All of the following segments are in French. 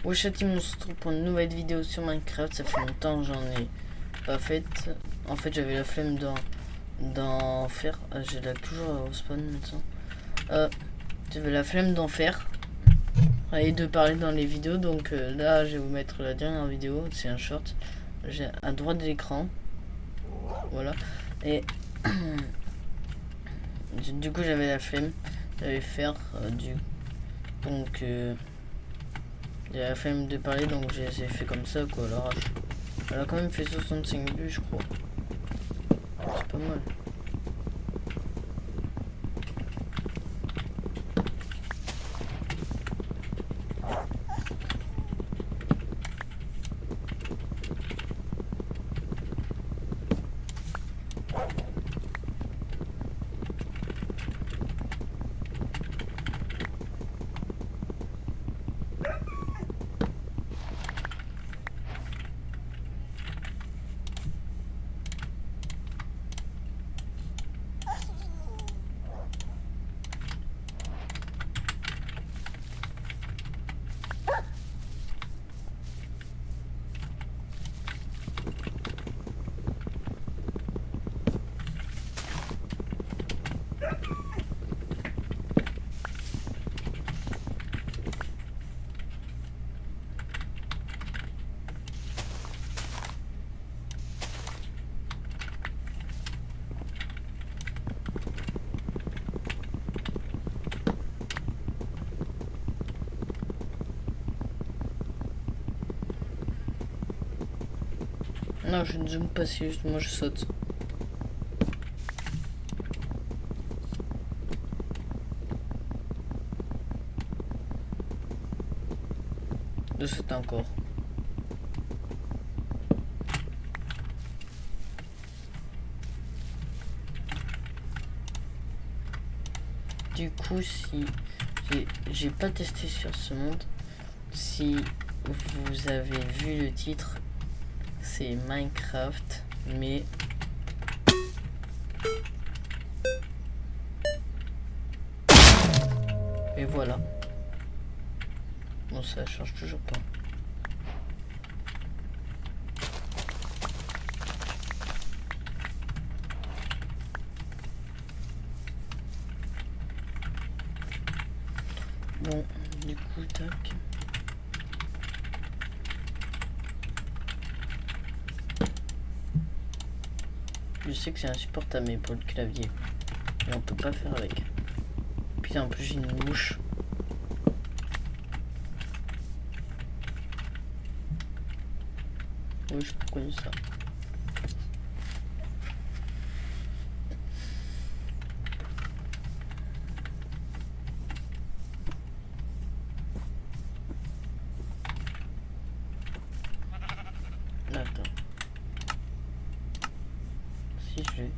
Wesh on se retrouve pour une nouvelle vidéo sur Minecraft. Ça fait longtemps que j'en ai pas fait. En fait j'avais la flemme d'en faire. J'ai là toujours au spawn maintenant. J'avais la flemme d'en faire et de parler dans les vidéos. Donc là je vais vous mettre la dernière vidéo. C'est un short. J'ai à droite de l'écran. Voilà. Et du coup j'avais la flemme. J'allais faire donc j'ai la flemme de parler, donc j'ai fait comme ça quoi. Alors elle a quand même fait 65 vues je crois. C'est pas mal. Non, je ne zoome pas, si moi je saute. Je saute encore. Du coup, si j'ai pas testé sur ce monde, si vous avez vu le titre, c'est Minecraft, mais et voilà. Bon, ça change toujours pas. Bon, du coup, tac. Je sais que c'est insupportable mais pour le clavier. Mais on peut pas faire avec. Putain, en plus j'ai une mouche. Oui, je peux connaître ça. Attends. Si je l'ai.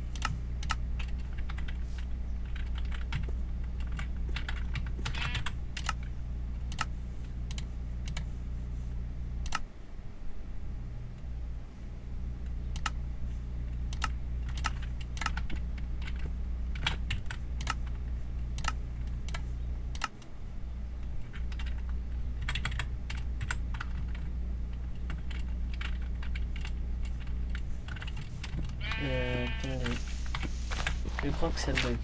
Attendez. Je crois que ça bug.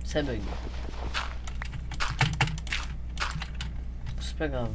Ça bug. C'est pas grave.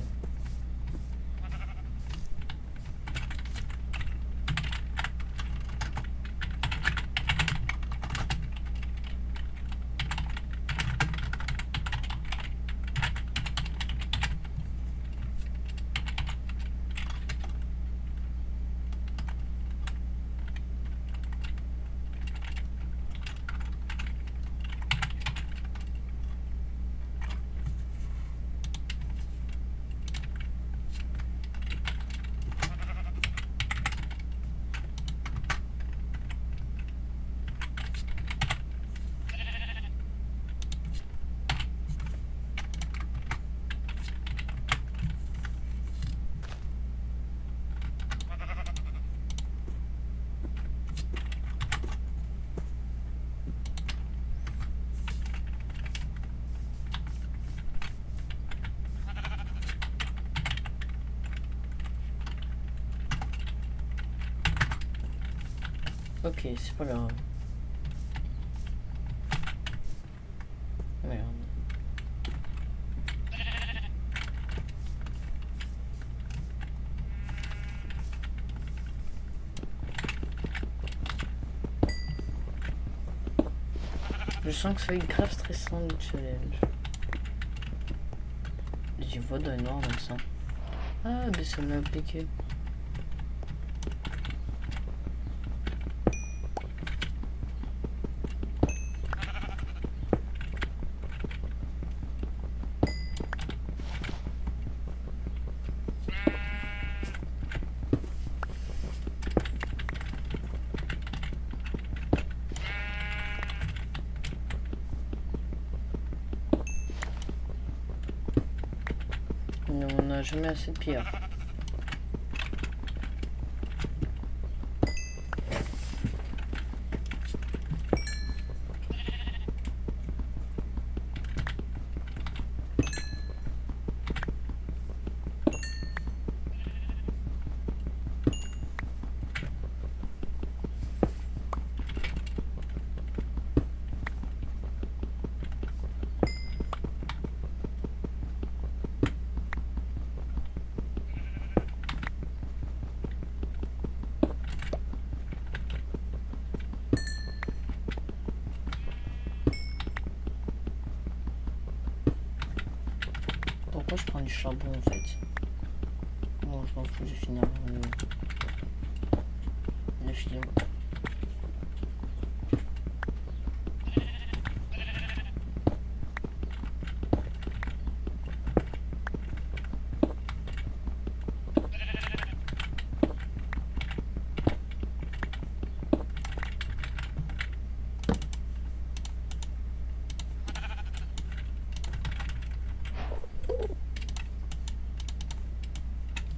Ok, c'est pas grave. Merde. Je sens que ça va être grave stressant le challenge. J'y vois dans les noirs comme ça. Ah, mais ça m'a appliqué. Mais on n'a jamais assez de pierres. Pourquoi je prends du charbon en fait? Bon, je m'en fous, j'ai fini avant le filon.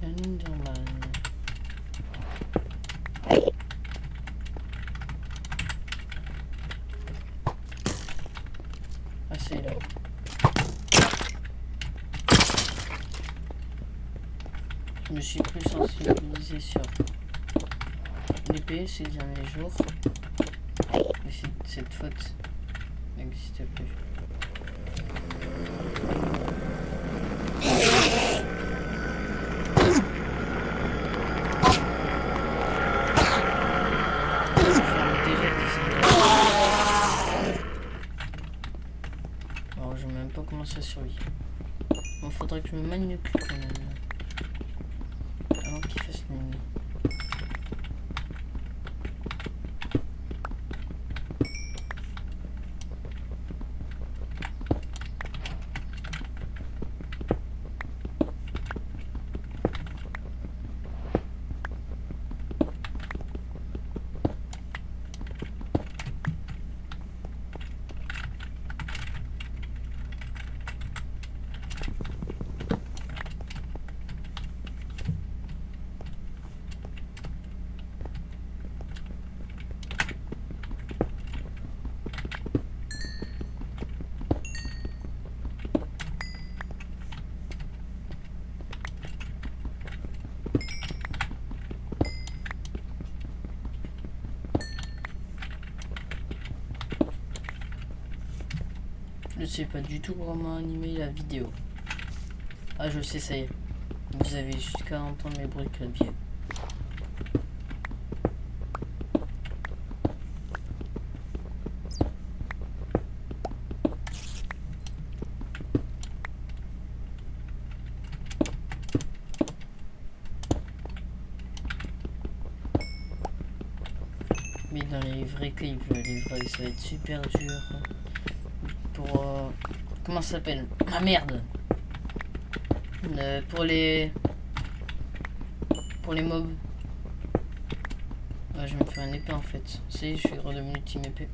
Enderman. Ah, c'est là. Je me suis plus sensibilisé sur l'épée ces derniers jours. Mais cette faute n'existe plus. Alors je sais même pas comment ça survit. Bon, faudrait que je me manipule quand même. Avant qu'il fasse nuit. Je sais pas du tout comment animer la vidéo. Ah, je sais, ça y est. Vous avez jusqu'à entendre mes bruits de clavier. Mais dans les vrais clips, les vrais, ça va être super dur. Pour... comment ça s'appelle? Ah merde! Pour les mobs. Ouais, je vais me faire une épée en fait. Ça y est, je suis redevenu team épée.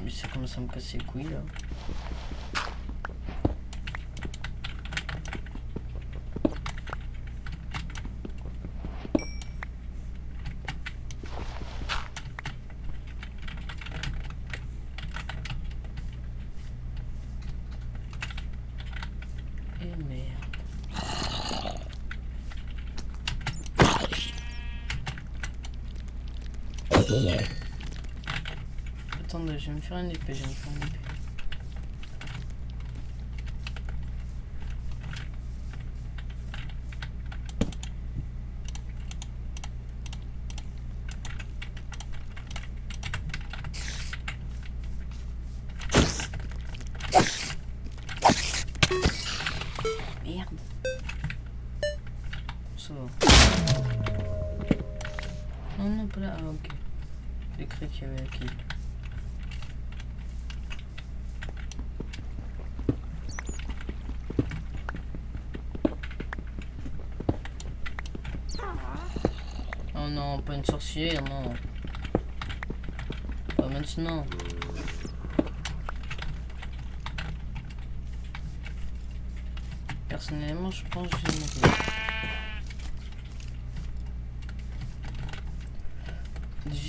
Mais ça commence à me casser les couilles là. Et merde. Attendez, je vais me faire une épée, Merde. Ça va. Non, pas là. Ah, ok. J'ai cru qu'il y avait un kill. Oh non, pas une sorcière, non. Pas maintenant. Personnellement, je pense que je vais mourir.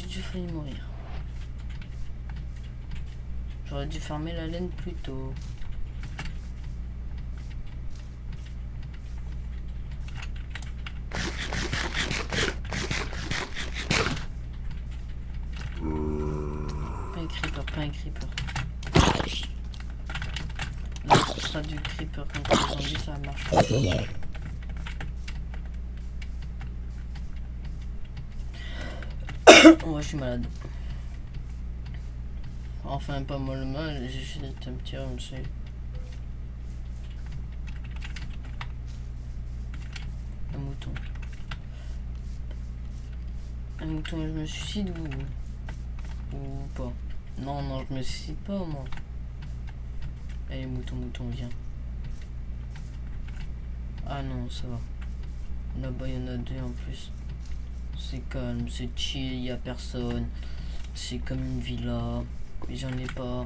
J'ai failli mourir. J'aurais dû fermer la laine plus tôt. Pas un creeper. Là, ce sera du creeper contre les zombies, ça marche. Oh, je suis malade. Enfin, pas moi le mal, j'ai juste un petit rhume, c'est... Un mouton. Un mouton, je me suicide ou pas? Non, je me suicide pas, moi. Allez, mouton, viens. Ah non, ça va. Là-bas, il y en a deux en plus. C'est calme, c'est chill, y a personne. C'est comme une villa. Mais j'en ai pas.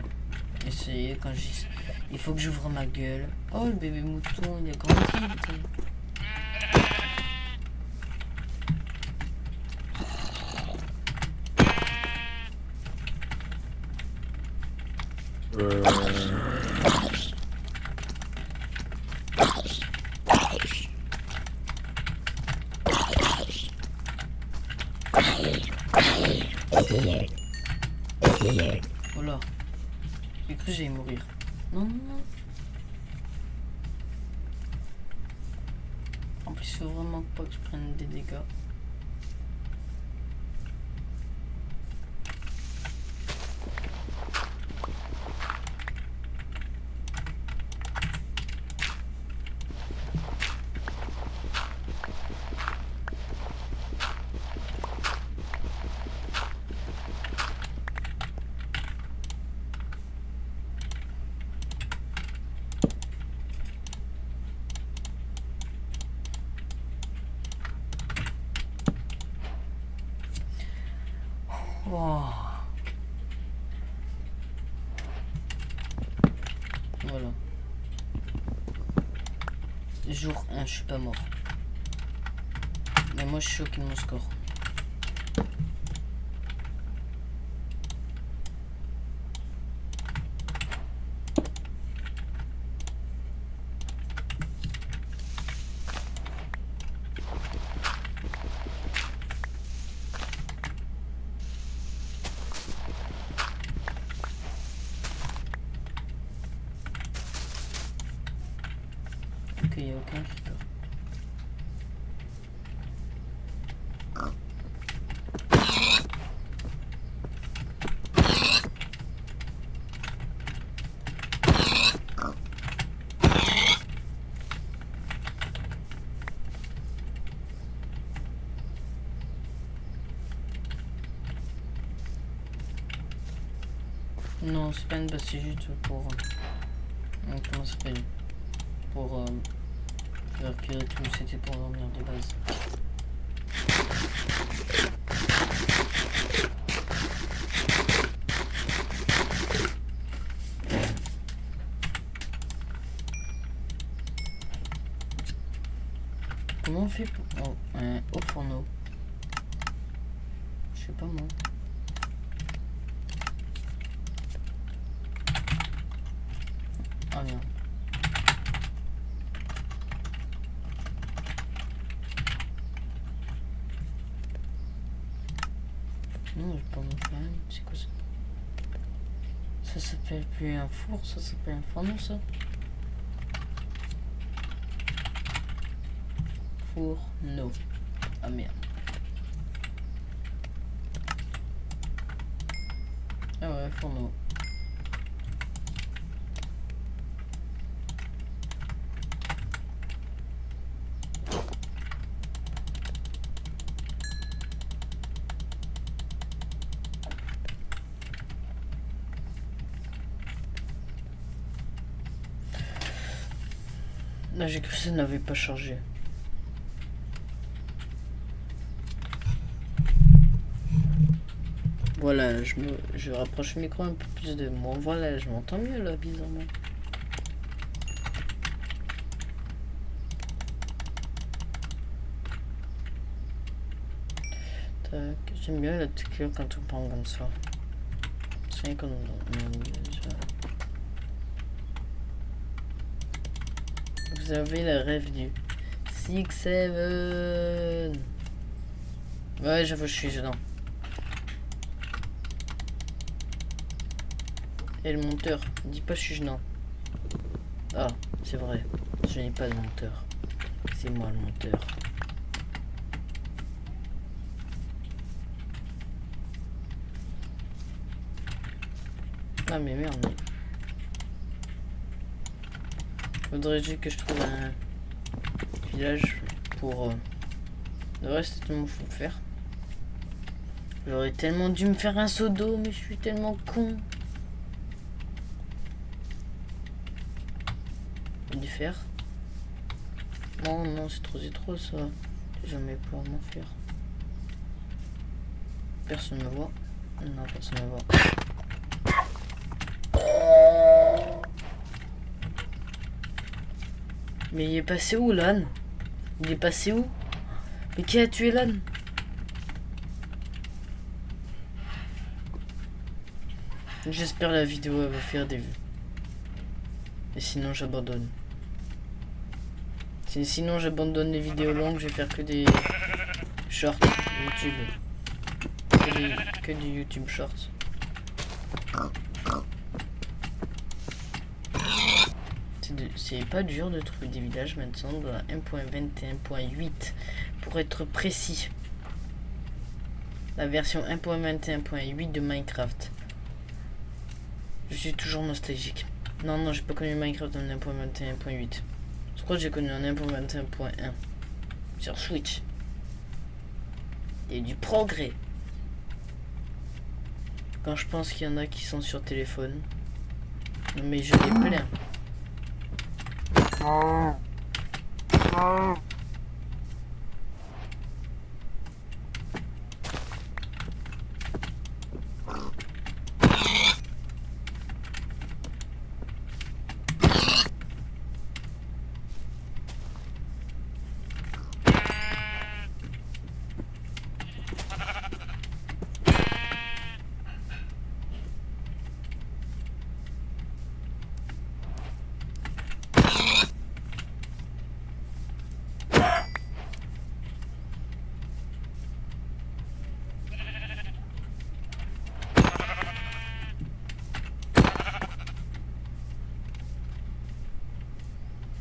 Essayez quand j'ai... Il faut que j'ouvre ma gueule. Oh, le bébé mouton, il a grandi, putain. Voilà. J'ai cru que j'allais mourir. Non. En plus, il faut vraiment pas que je prenne des dégâts. Oh. Voilà. Jour 1, je suis pas mort. Mais moi, je suis choqué de mon score. Ok, il n'y a aucun creeper. Non, c'est pas une base, c'est juste pour... comment ça s'appelle? Pour récupérer tout, c'était pour dormir de base. Comment on fait pour... Oh, au fourneau? Je sais pas moi. Ah merde. Non, j'ai pas montré rien. C'est quoi ça? Ça s'appelle plus un four, ça s'appelle un fourneau, ça. Fourneau. Ah merde. Ah ouais, fourneau. Là, j'ai cru que ça n'avait pas chargé. Voilà, je rapproche le micro un peu plus de moi. Voilà, je m'entends mieux là, bizarrement. Tac, j'aime bien la texture quand on prend comme ça. C'est rien qu'on Vous avez la rêve du 6-7. Ouais, j'avoue, je suis gênant. Et le monteur, dis pas je suis gênant. Ah, c'est vrai, je n'ai pas de monteur. C'est moi le monteur. Ah mais merde, mais... Faudrait que je trouve un village pour... Le reste, c'est tellement fou de faire. J'aurais tellement dû me faire un seau d'eau, mais je suis tellement con. Du faire. Non, non, c'est trop ça. Je vais jamais pouvoir m'en faire. Personne ne me voit. Non, personne ne me voit. Mais il est passé où, l'âne? Il est passé où? Mais qui a tué l'âne? J'espère la vidéo elle va faire des vues. Et sinon j'abandonne. Sinon j'abandonne les vidéos longues, je vais faire que des shorts YouTube. Que du YouTube shorts. C'est pas dur de trouver des villages maintenant dans la 1.21.8 pour être précis. La version 1.21.8 de Minecraft. Je suis toujours nostalgique. Non, j'ai pas connu Minecraft en 1.21.8. Je crois que j'ai connu en 1.21.1 sur Switch. Il y a du progrès. Quand je pense qu'il y en a qui sont sur téléphone. Non mais je les plains.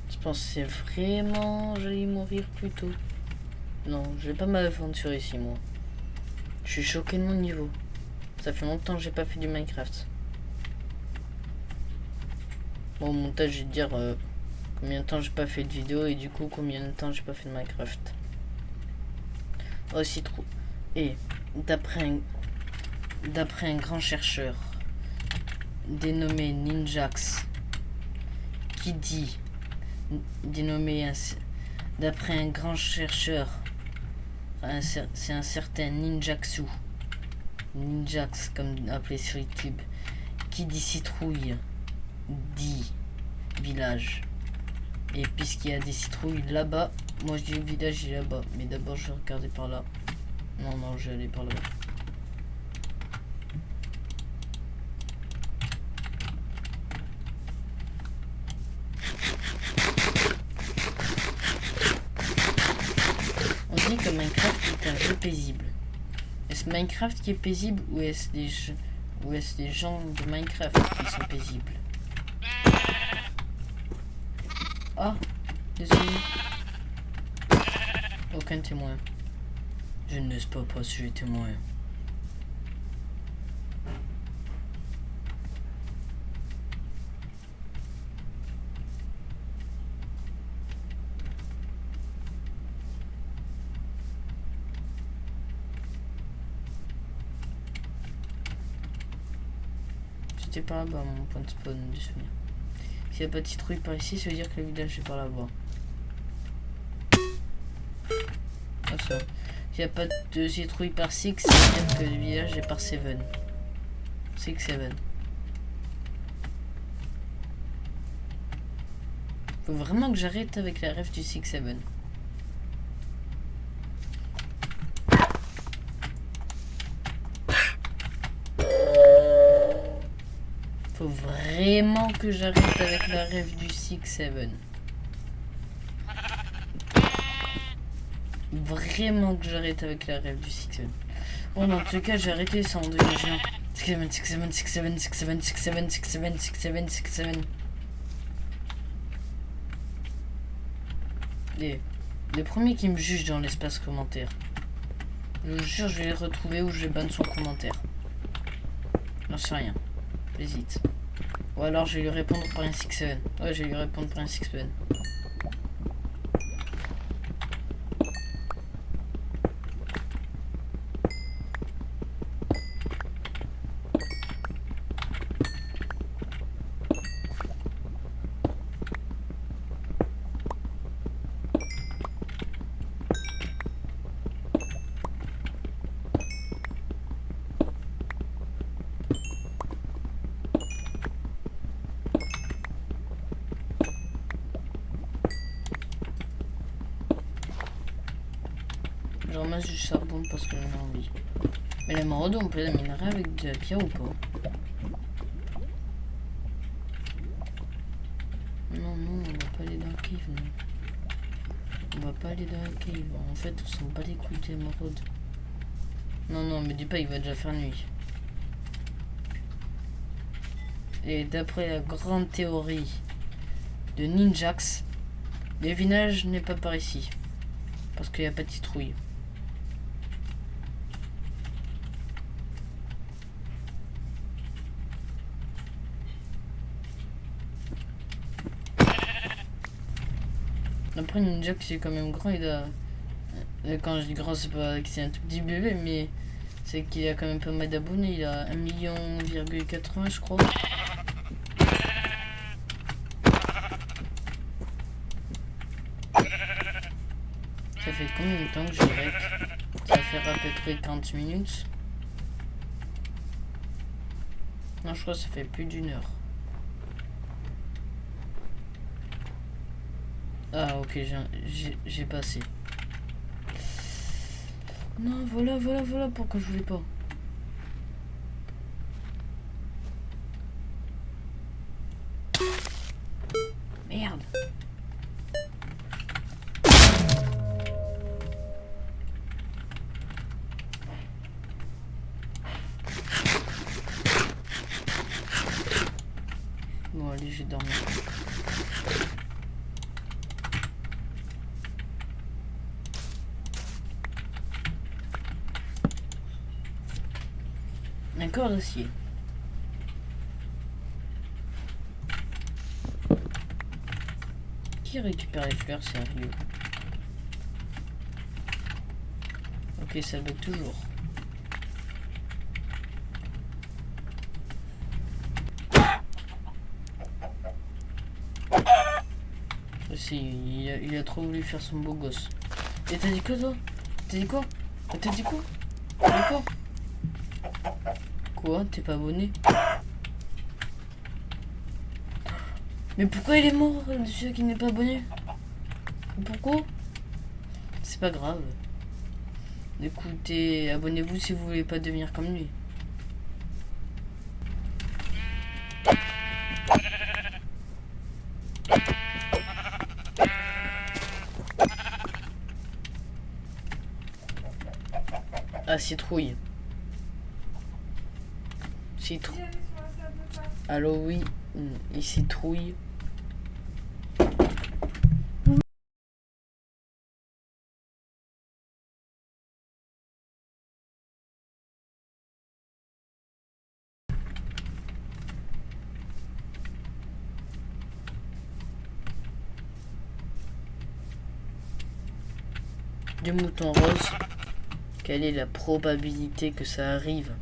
Je pensais vraiment j'allais mourir plus tôt. Non, j'ai pas m'aventurer ici moi. Je suis choqué de mon niveau. Ça fait longtemps que j'ai pas fait du Minecraft. Bon, au montage, je vais te dire combien de temps j'ai pas fait de vidéo et du coup combien de temps j'ai pas fait de Minecraft. Aussi trop. Et d'après un grand chercheur dénommé Ninjax qui dit d'après un grand chercheur, c'est un certain Ninjax comme appelé sur YouTube, qui dit citrouille dit village. Et puisqu'il y a des citrouilles là-bas, moi je dis le village est là-bas, mais d'abord je vais regarder par là. Non, je vais aller par là. On dit que Minecraft est un jeu paisible. Est-ce Minecraft qui est paisible ou est-ce les gens de Minecraft qui sont paisibles? Ah, désolé. Aucun témoin. Je ne laisse pas passer les témoins. J'étais par là-bas, mon point de spawn du souvenir. S'il n'y a pas de citrouille par ici, ça veut dire que le village est par là-bas. Ah, ça. S'il n'y a pas de citrouille par 6, ça veut dire que le village est par 7. 6-7. Faut vraiment que j'arrête avec la rêve du 6-7. Faut vraiment que j'arrête avec la rêve du 6-7. Vraiment que j'arrête avec la rêve du 6-7. Bon, dans tous les cas, j'ai arrêté ça en 2021. 6-7. Les premiers qui me jugent dans l'espace commentaire. Je vous jure, je vais les retrouver ou je vais ban son commentaire. J'en sais rien. J'hésite. Ou alors je vais lui répondre par un 6-7. Ouais, je vais lui répondre par un 6-7. Je ramasse du charbon parce que j'en ai envie. Mais l'émeraude, on peut la minerer avec de la pierre ou pas? Non, non, on va pas aller dans la cave, non. On va pas aller dans la cave. En fait, on s'en bat les couilles d'émeraude. Non, non, me dis pas, il va déjà faire nuit. Et d'après la grande théorie de Ninjax, le village n'est pas par ici. Parce qu'il n'y a pas de citrouille. Après, Ninjax c'est quand même grand, il a... Quand je dis grand, c'est pas que c'est un tout petit bébé, mais c'est qu'il a quand même pas mal d'abonnés. Il a 1,80 million, je crois. Ça fait combien de temps que je rec? Ça va faire à peu près 40 minutes. Non, je crois que ça fait plus d'1 heure. Ah, ok, j'ai passé. Non, voilà pourquoi je voulais pas. Merde. Bon, allez, j'ai dormi. Un corps d'acier. Qui récupère les fleurs, sérieux? Ok, ça bug toujours. Il a trop voulu faire son beau gosse. Et t'as dit quoi, toi? T'as dit quoi? T'as dit quoi? T'as dit quoi? Quoi? T'es pas abonné? Mais pourquoi il est mort, celui qui n'est pas abonné? Pourquoi? C'est pas grave. Écoutez, abonnez-vous si vous voulez pas devenir comme lui. Ah, citrouille. Allô, oui. Il citrouille. Du mouton rose. Quelle est la probabilité que ça arrive?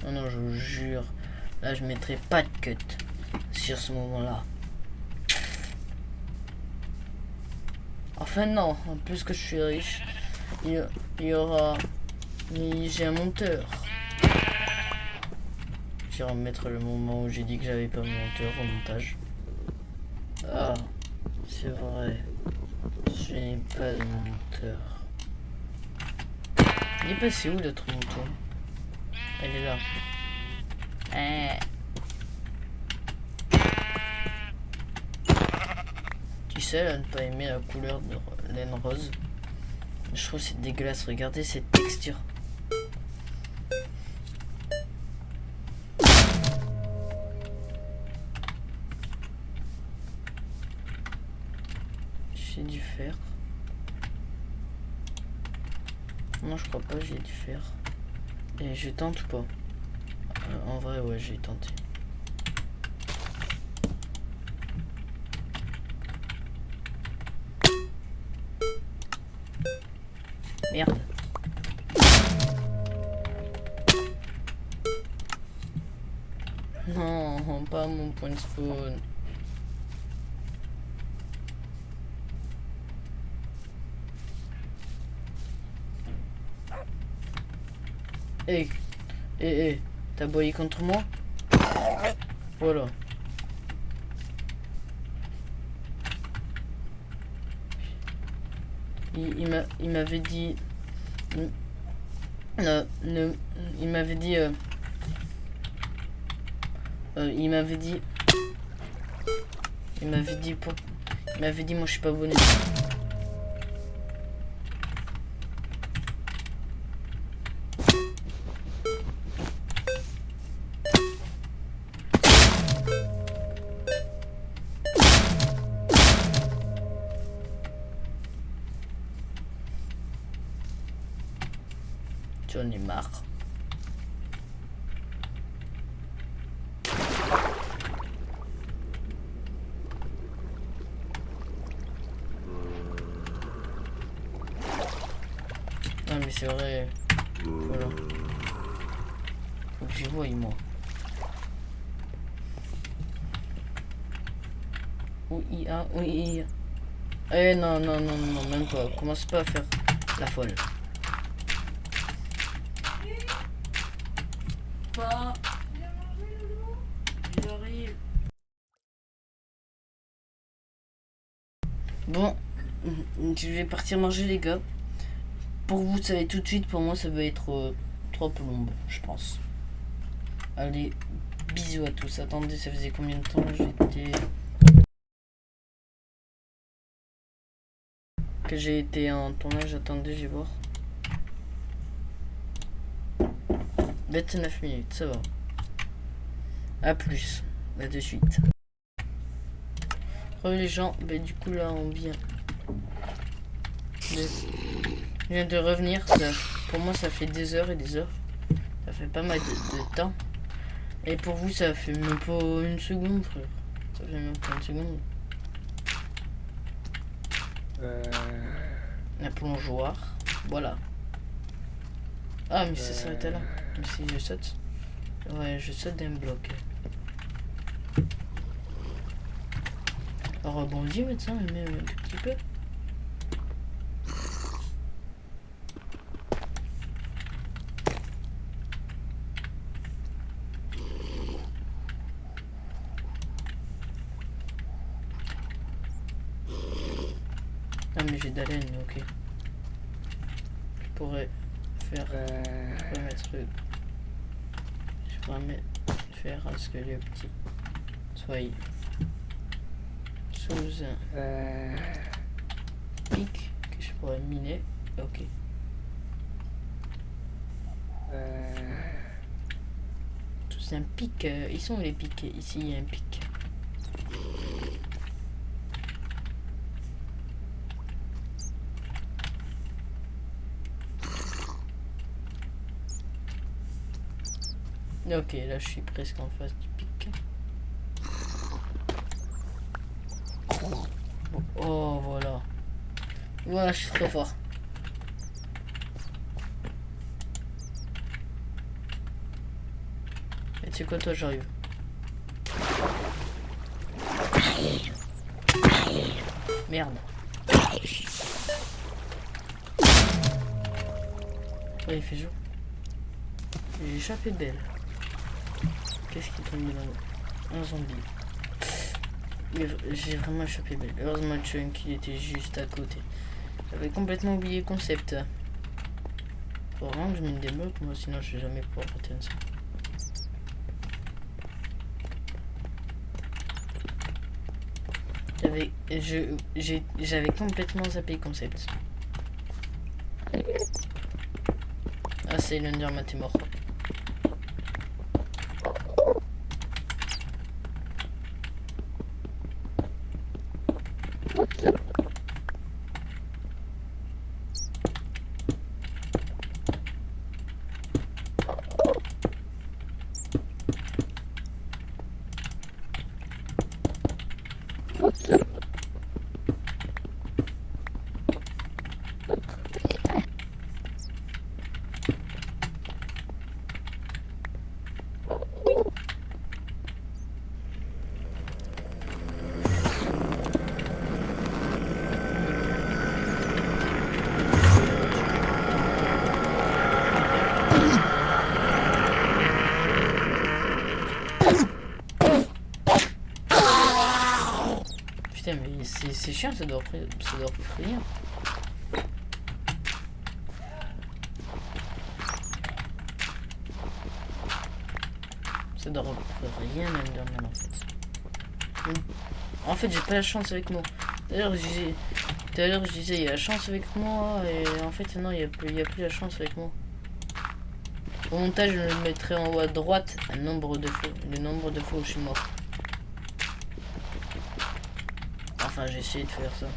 Oh non, je vous jure. Là, je mettrai pas de cut sur ce moment-là. Enfin, non. En plus que je suis riche, il y aura... J'ai un monteur. Je vais remettre le moment où j'ai dit que j'avais pas mon monteur au montage. Ah, c'est vrai. Je n'ai pas de monteur. Il est passé où l'autre mouton? Elle est là. Tu sais, elle a ne pas aimé la couleur de laine rose. Je trouve que c'est dégueulasse. Regardez cette texture. J'ai du fer. Non, je crois pas, j'ai du fer. Et je tente ou pas? En vrai, ouais, j'ai tenté. Merde. Non, pas mon point de spawn. T'as boyé contre moi? Voilà. Il m'avait dit... il m'avait dit... il m'avait dit... Il m'avait dit, moi je suis pas abonné. J'en ai marre. Non mais c'est vrai. Voilà. Faut que j'y voie moi. Oui, oui. Eh non, même pas. Commence pas à faire la folle. Pas. J'arrive. Bon, je vais partir manger les gars. Pour vous, ça va être tout de suite. Pour moi, ça va être trop plombe, je pense. Allez, bisous à tous. Attendez, ça faisait combien de temps que j'ai été en tournage? Attendez, je vais voir. 29 minutes, ça va. A plus, là de suite. Les gens, bah, du coup là on vient de revenir. Pour moi ça fait des heures et des heures. Ça fait pas mal de temps. Et pour vous ça fait même pas une seconde, frère. Ça fait même pas une seconde. La plongeoire, voilà. Ah mais ça s'arrête là. Mais si je saute. Ouais, je saute d'un bloc. Alors rebondis médecin, mais même un tout petit peu. Ah mais j'ai d'haleine, ok. Je pourrais faire... Je pourrais faire à ce que les petits soient sous un pic que je pourrais miner. Ok. C'est un pic. Ils sont où les pics? Ici, il y a un pic. Ok, là je suis presque en face du pic. Oh, voilà. Voilà, je suis trop fort. Et tu sais quoi, toi, j'arrive. Merde. Ouais, il fait jour. J'ai échappé de belle. Qu'est-ce qui tombe de là-haut? Un zombie. J'ai vraiment échappé belle. Heureusement, Chunk, il était juste à côté. J'avais complètement oublié le concept. Faut vraiment que je me débloque, moi, sinon je vais jamais pouvoir atteindre ça. J'avais complètement zappé le concept. Ah, c'est l'Enderman est mort. Putain, mais c'est chiant, ça doit rien. Ça doit rien, Enderman, en fait. En fait, j'ai pas la chance avec moi. D'ailleurs, je disais, il y a la chance avec moi, et en fait, non, il y a plus la chance avec moi. Au montage, je le mettrai en haut à droite, le nombre de fois où je suis mort. Enfin, j'ai essayé de faire ça.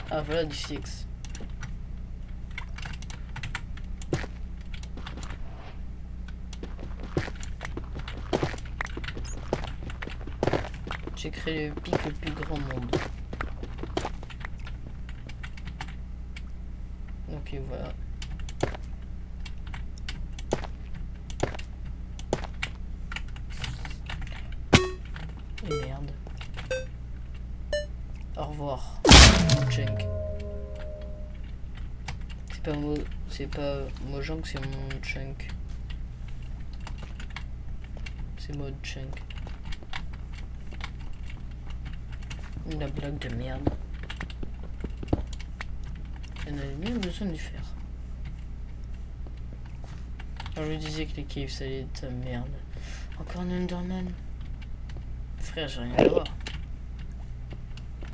Ah, voilà du CX. J'ai créé le pic le plus grand monde. Ok, voilà. Et merde. Au revoir, Chunk. C'est pas Mojang, c'est mon Chunk. C'est mode Chunk. La blague de merde. On avait bien besoin de faire. Alors je disais que les caves ça allait être merde. Encore un Enderman. Frère, j'ai rien à voir.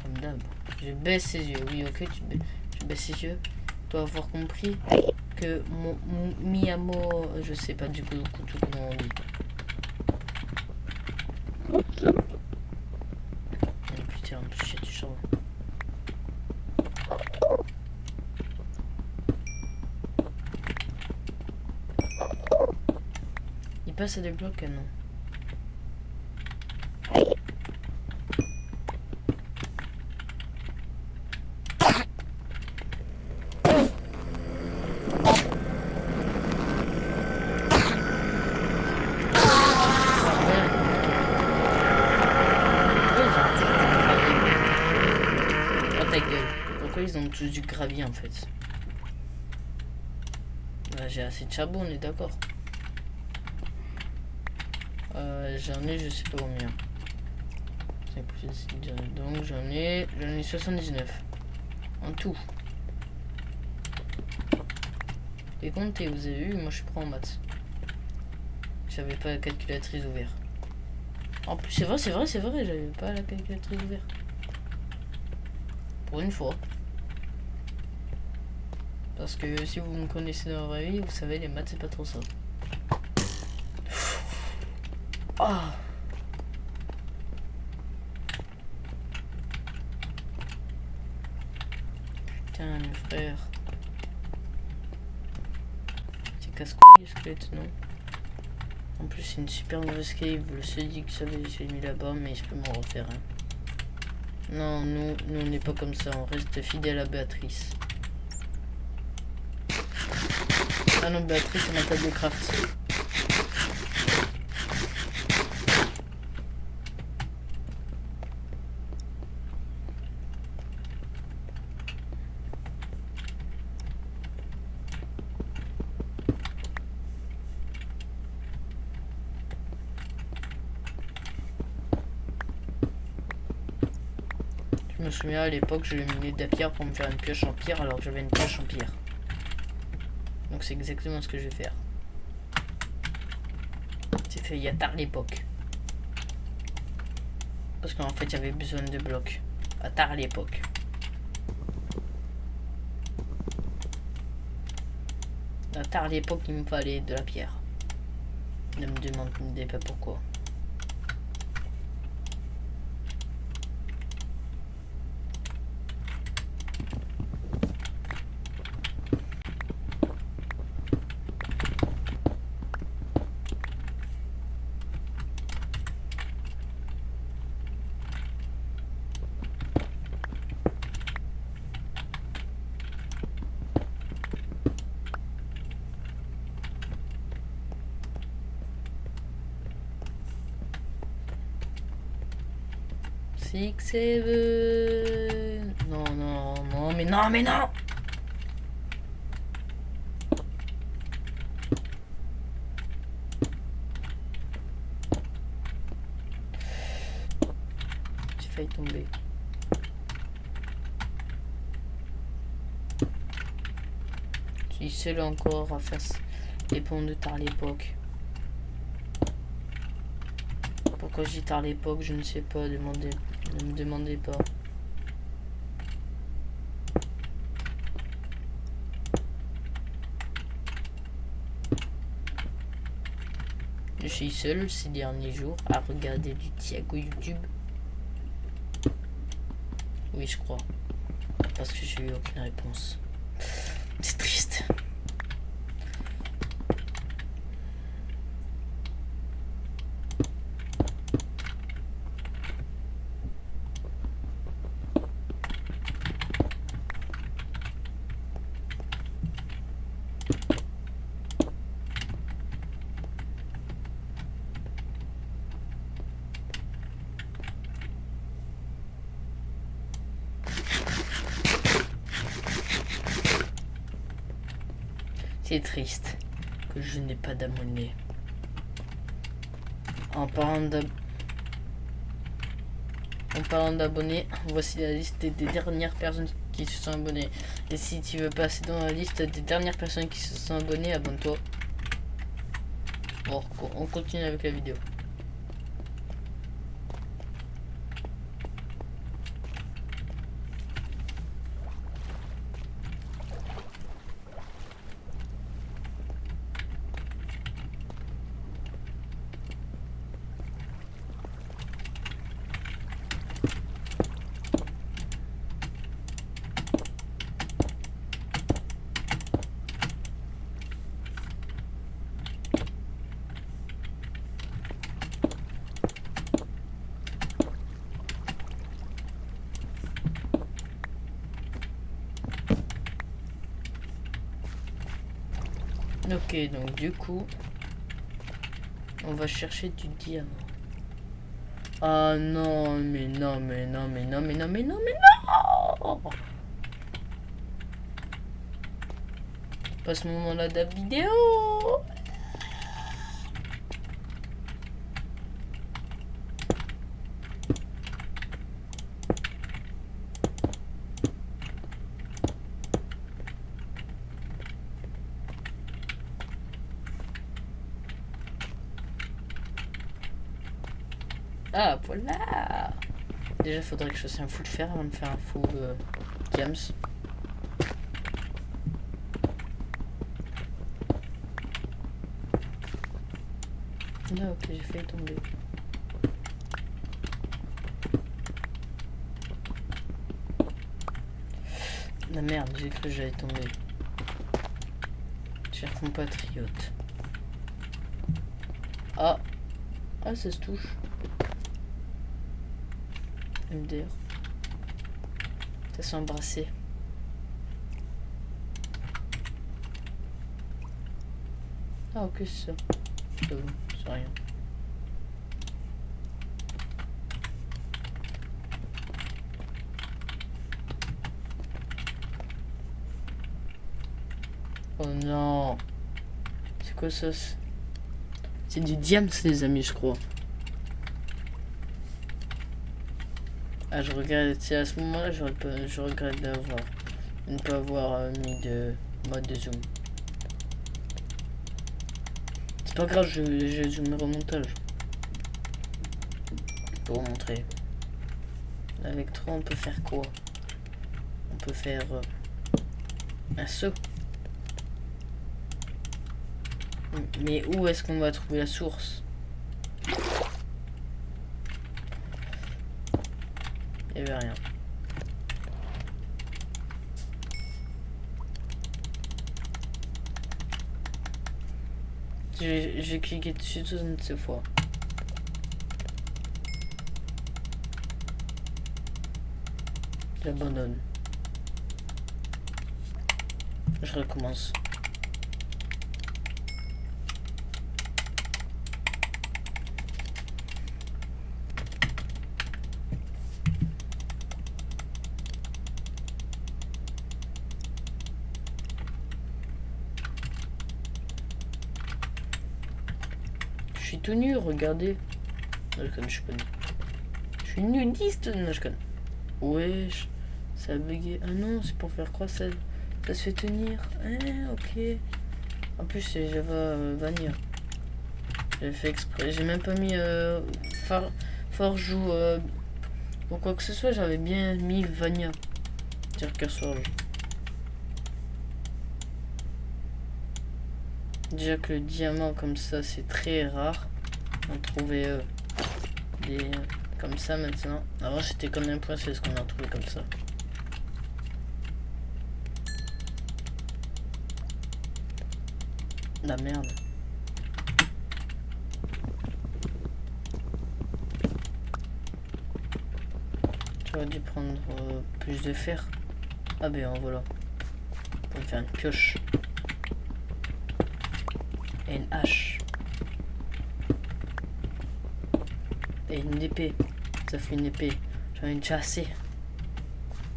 Comme d'hab. Je baisse ses yeux. Oui, ok, tu baisses ses yeux. Tu dois avoir compris que mon Miyamo, je sais pas du coup comment on dit. Oh, putain, en plus, il y a du charbon. Il passe à des blocs, non? Ils ont tous du gravier en fait. Là, j'ai assez de charbon, on est d'accord. J'en ai je sais pas combien. Donc j'en ai 79 en tout. Et comptez, vous avez vu, moi je suis prêt en maths. J'avais pas la calculatrice ouverte. En plus c'est vrai, j'avais pas la calculatrice ouverte. Pour une fois. Parce que si vous me connaissez dans la vraie vie, vous savez, les maths, c'est pas trop ça. Ah. Putain, mes frères. C'est casse-couille, le squelette, non? En plus, c'est une super mauvaise cave. Le seul dit que j'ai mis là-bas, mais je peux m'en refaire. Hein. Non, nous on n'est pas comme ça. On reste fidèle à Béatrice. Ah non, Béatrice, c'est ma table de craft. Je me souviens à l'époque, je lui ai mis de la pierre pour me faire une pioche en pierre alors que j'avais une pioche en pierre. Donc c'est exactement ce que je vais faire. C'est fait il y a tard l'époque. Parce qu'en fait j'avais besoin de blocs. À tard l'époque. À tard l'époque il me fallait de la pierre. Ne me demandez pas pourquoi. Six, seven. Non, non, non, mais non, mais non. J'ai failli tomber. Je suis seul encore à faire les ponts de tard l'époque. Pourquoi j'ai tard l'époque, je ne sais pas, ne me demandez pas. Je suis seul ces derniers jours à regarder du Thiago YouTube. Oui, je crois. Parce que j'ai eu aucune réponse. C'est triste. C'est triste que je n'ai pas d'abonnés. En parlant d'abonnés, voici la liste des dernières personnes qui se sont abonnées. Et si tu veux passer dans la liste des dernières personnes qui se sont abonnées, abonne-toi. Bon, on continue avec la vidéo. Ok, donc du coup, on va chercher du diamant. Ah non, mais non, mais non, mais non, mais non, mais non, mais non! Pas ce moment-là de la vidéo. Ah, voilà. Déjà, faudrait que je fasse un full fer avant de faire un full diams. Ah ok, j'ai failli tomber. La merde, j'ai cru que j'allais tomber. Cher compatriote. Ah. Ah, ça se touche. MDR. Ça s'est embrassé. Ah ok, c'est ça. C'est rien. Oh non. C'est quoi ça? C'est du diams les amis, je crois. Ah, je regrette. C'est à ce moment-là je regrette de ne pas avoir mis de mode de zoom. C'est pas grave, je zoomerai au montage. Pour vous montrer. Avec 3 on peut faire quoi? On peut faire un saut. Mais où est-ce qu'on va trouver la source? Il n'y avait rien. J'ai cliqué dessus 67 fois. J'abandonne. Je recommence. Je suis tout nu, regardez. Non, je connais, je suis pas nu. Je suis nudiste, non, je connais. Wesh, ça a bugué. Ah non, c'est pour faire quoi ça se fait tenir. Ah, ok. En plus, c'est Java Vanilla. J'ai fait exprès. J'ai même pas mis Forge ou quoi que ce soit. J'avais bien mis Vanilla. Dire cursor. Déjà que le diamant comme ça, c'est très rare. On trouvait des comme ça maintenant. Avant, c'était comme un point, c'est ce qu'on a trouvé comme ça. La merde. J'aurais dû prendre plus de fer. Ah ben voilà. Pour faire une pioche. Et une hache. Et une épée. Ça fait une épée. J'en ai déjà assez.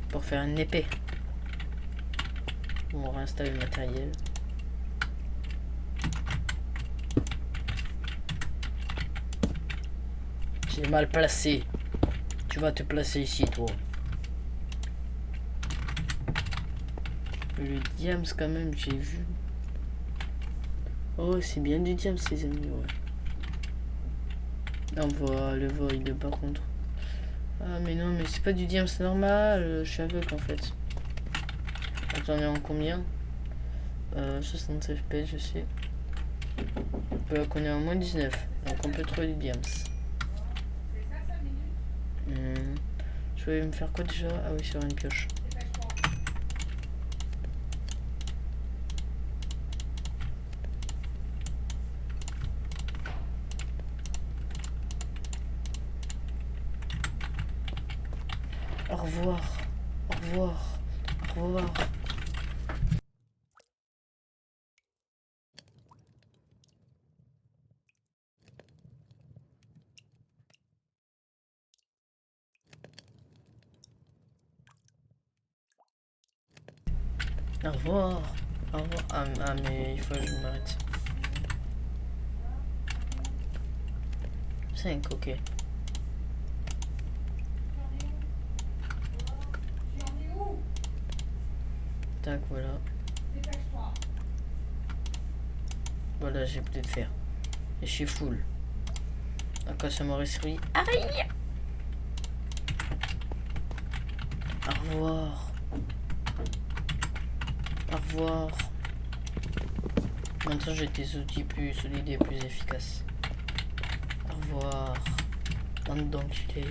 Pour faire une épée. On réinstalle le matériel. J'ai mal placé. Tu vas te placer ici, toi. Le diams, quand même, j'ai vu. Oh, c'est bien du diams, ces amis, ouais. On voit le void, par contre. Ah, mais non, mais c'est pas du diams, c'est normal. Je suis aveugle, en fait. Attends, on est en combien 60 fps, je sais. Qu'on est en moins 19. Donc, on peut trouver du diams. Je vais me faire quoi déjà? Ah oui, sur une pioche. Au revoir. Au revoir. Au revoir. Au revoir. Au revoir. Ah mais il faut que je m'arrête. 5, ok. Tac, voilà. Voilà, j'ai plus de fer. Et je suis full. À quoi ça m'aurait servi? Aïe! Au revoir. Au revoir. Maintenant j'ai des outils plus solides et plus efficaces. Bande d'enculés.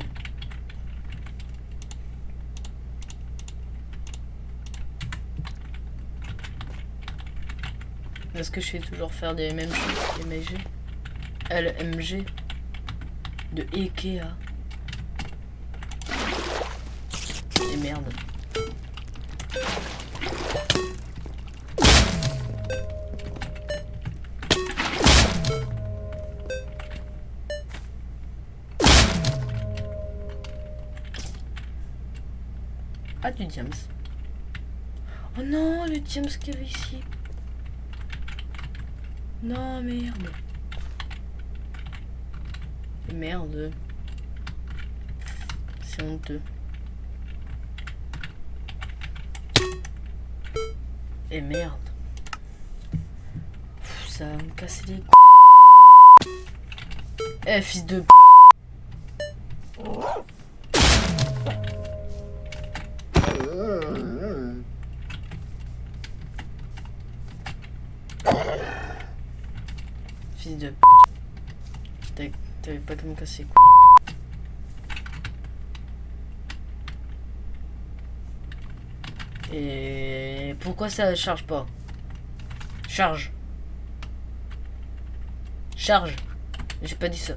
Est-ce que je fais toujours faire des mêmes choses, des MG LMG de Ikea. Et merde. Ah, du diams. Oh non, le diams qu'il y avait ici. Non, merde. Merde. C'est honteux. Et merde. Pff, ça va me casser les couilles. Eh, fils de p. Fils de p. T'avais pas qu'à me casser les couilles. Et pourquoi ça charge pas? Charge. Charge. J'ai pas dit ça.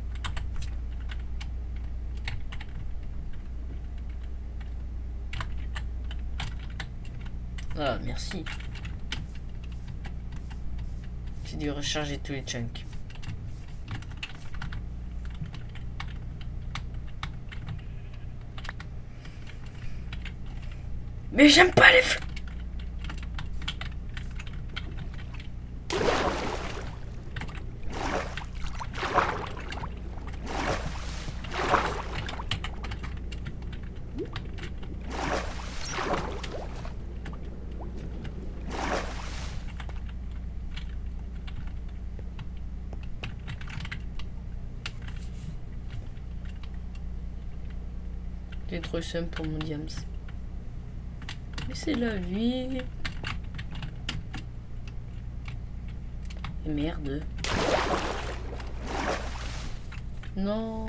Ah, merci. J'ai dû recharger tous les chunks. Mais j'aime pas les fleurs. J'ai trop seum pour mon diams. Mais c'est la vie. Et merde. Non.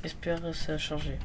J'espère que ça a changé.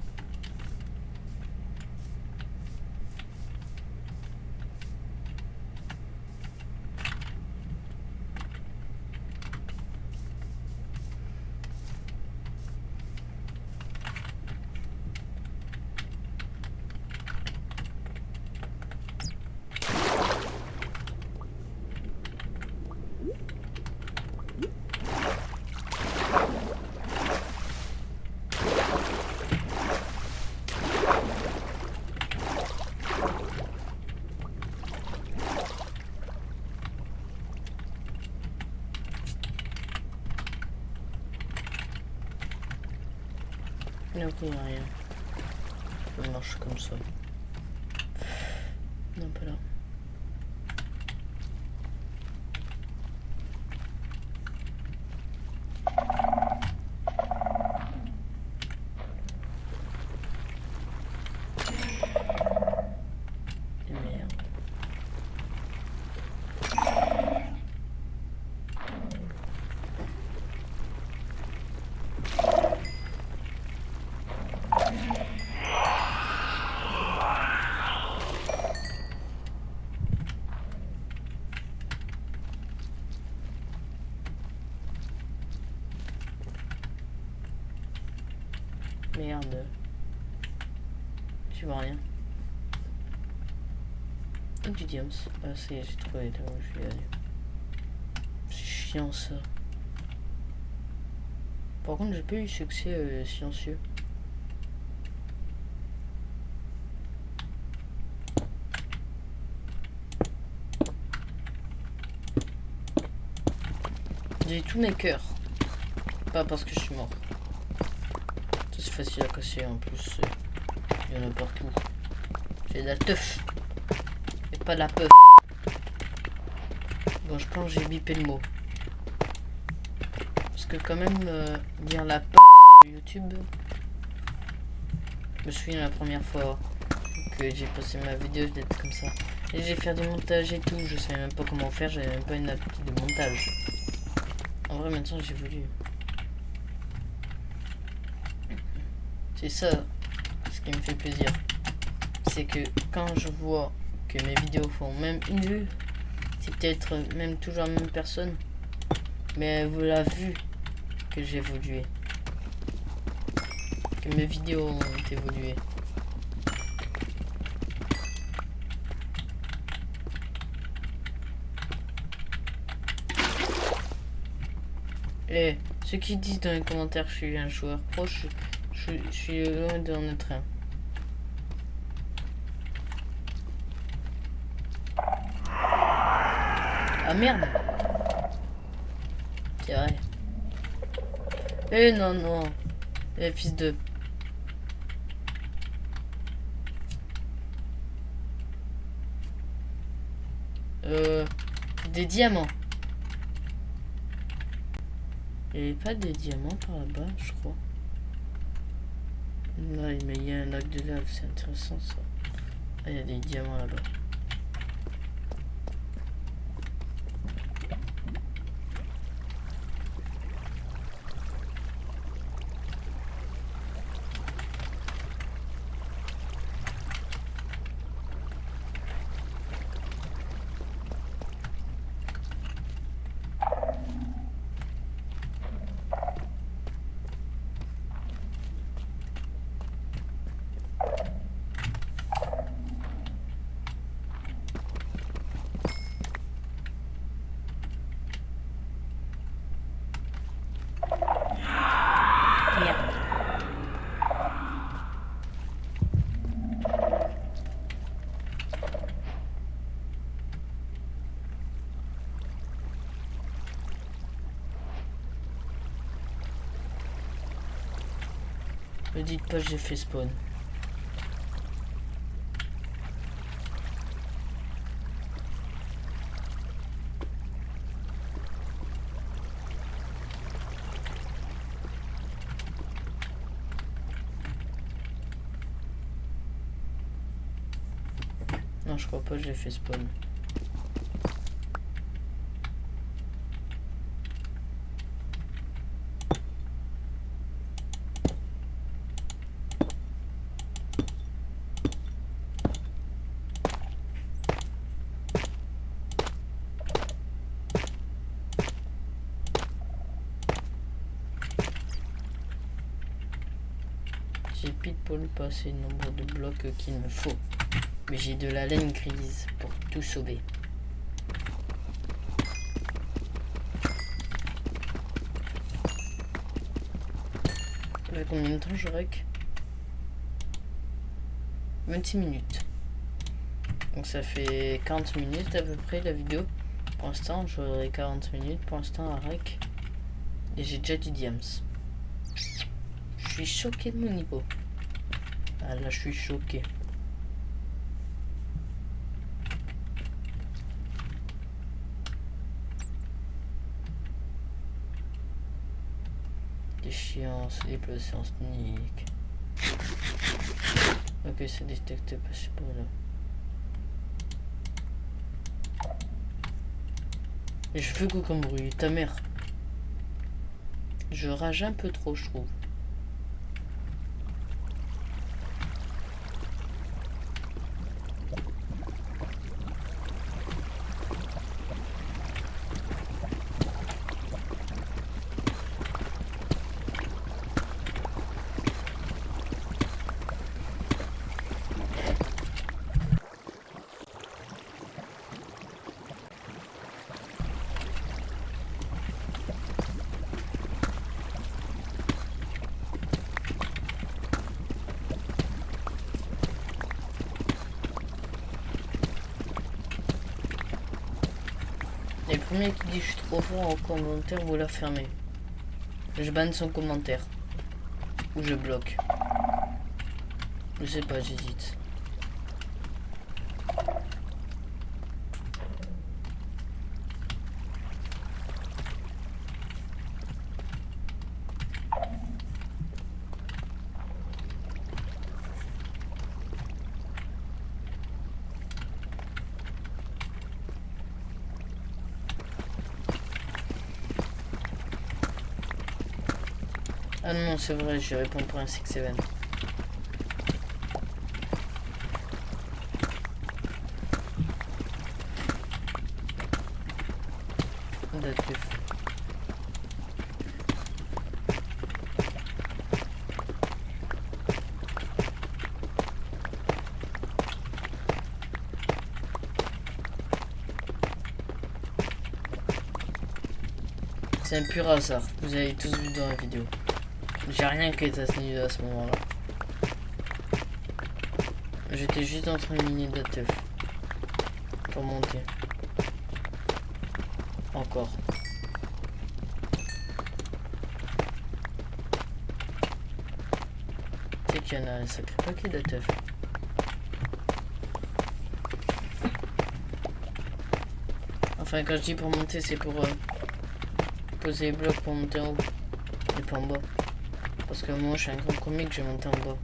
Ok, il n'y a rien. Ça marche comme ça. Non, pas là. Et merde. Merde. Tu vois rien. Oh, du diams. Ah, ça y est, j'ai trouvé là où je vais aller. C'est chiant ça. Par contre, j'ai pas eu succès silencieux. J'ai tous mes cœurs. Pas parce que je suis mort. C'est facile à casser en plus. Il y en a partout. J'ai de la teuf. Et pas de la peuf. Bon, je pense que j'ai bipé le mot. Parce que quand même, dire la peuf sur YouTube. Je me souviens la première fois que que j'ai posté ma vidéo d'être comme ça. Et j'ai fait du montage et tout, je savais même pas comment faire, j'avais même pas une appli de montage. En vrai maintenant j'ai voulu. C'est ça ce qui me fait plaisir. C'est que quand je vois que mes vidéos font même une vue, c'est peut-être même toujours la même personne, mais vous l'avez vu que j'ai évolué. Que mes vidéos ont évolué. Et ceux qui disent dans les commentaires que je suis un joueur pro, je suis loin d'en être un. Ah merde! C'est vrai. Eh non, non. Eh fils de... Des diamants. Il n'y avait pas des diamants par là-bas, je crois. Ouais, mais il y a un lac de lave, c'est intéressant ça. Ah, il y a des diamants là-bas. Ne dites pas j'ai fait spawn. Non, je crois pas que j'ai fait spawn. J'ai pile poil pas assez le nombre de blocs qu'il me faut. Mais j'ai de la laine grise pour tout sauver. Ça fait combien de temps je rec? 26 minutes. Donc ça fait 40 minutes à peu près la vidéo. Pour l'instant j'aurai 40 minutes pour l'instant à rec. Et j'ai déjà du diams. Je suis choqué de mon niveau. Ah là je suis choqué. Des chiens se déplacer en sneak. Ok, c'est détecté passer par là. Et je fais quoi comme bruit? Ta mère. Je rage un peu trop, je trouve. Et le premier qui dit je suis trop fort en commentaire, vous la fermez. Je banne son commentaire. Ou je bloque. Je sais pas, j'hésite. Ah non, c'est vrai, je réponds pour un 6-7. Datif. C'est un pur hasard, vous avez tous vu dans la vidéo. J'ai rien qui était à ce niveau à ce moment-là. J'étais juste en train de miner Datif. Pour monter. Encore. Tu sais qu'il y en a un sacré paquet Datif. Enfin, quand je dis pour monter, c'est pour poser les blocs pour monter en haut. Et pas en bas. Parce que moi, je suis un grand comique, je vais monter en bas.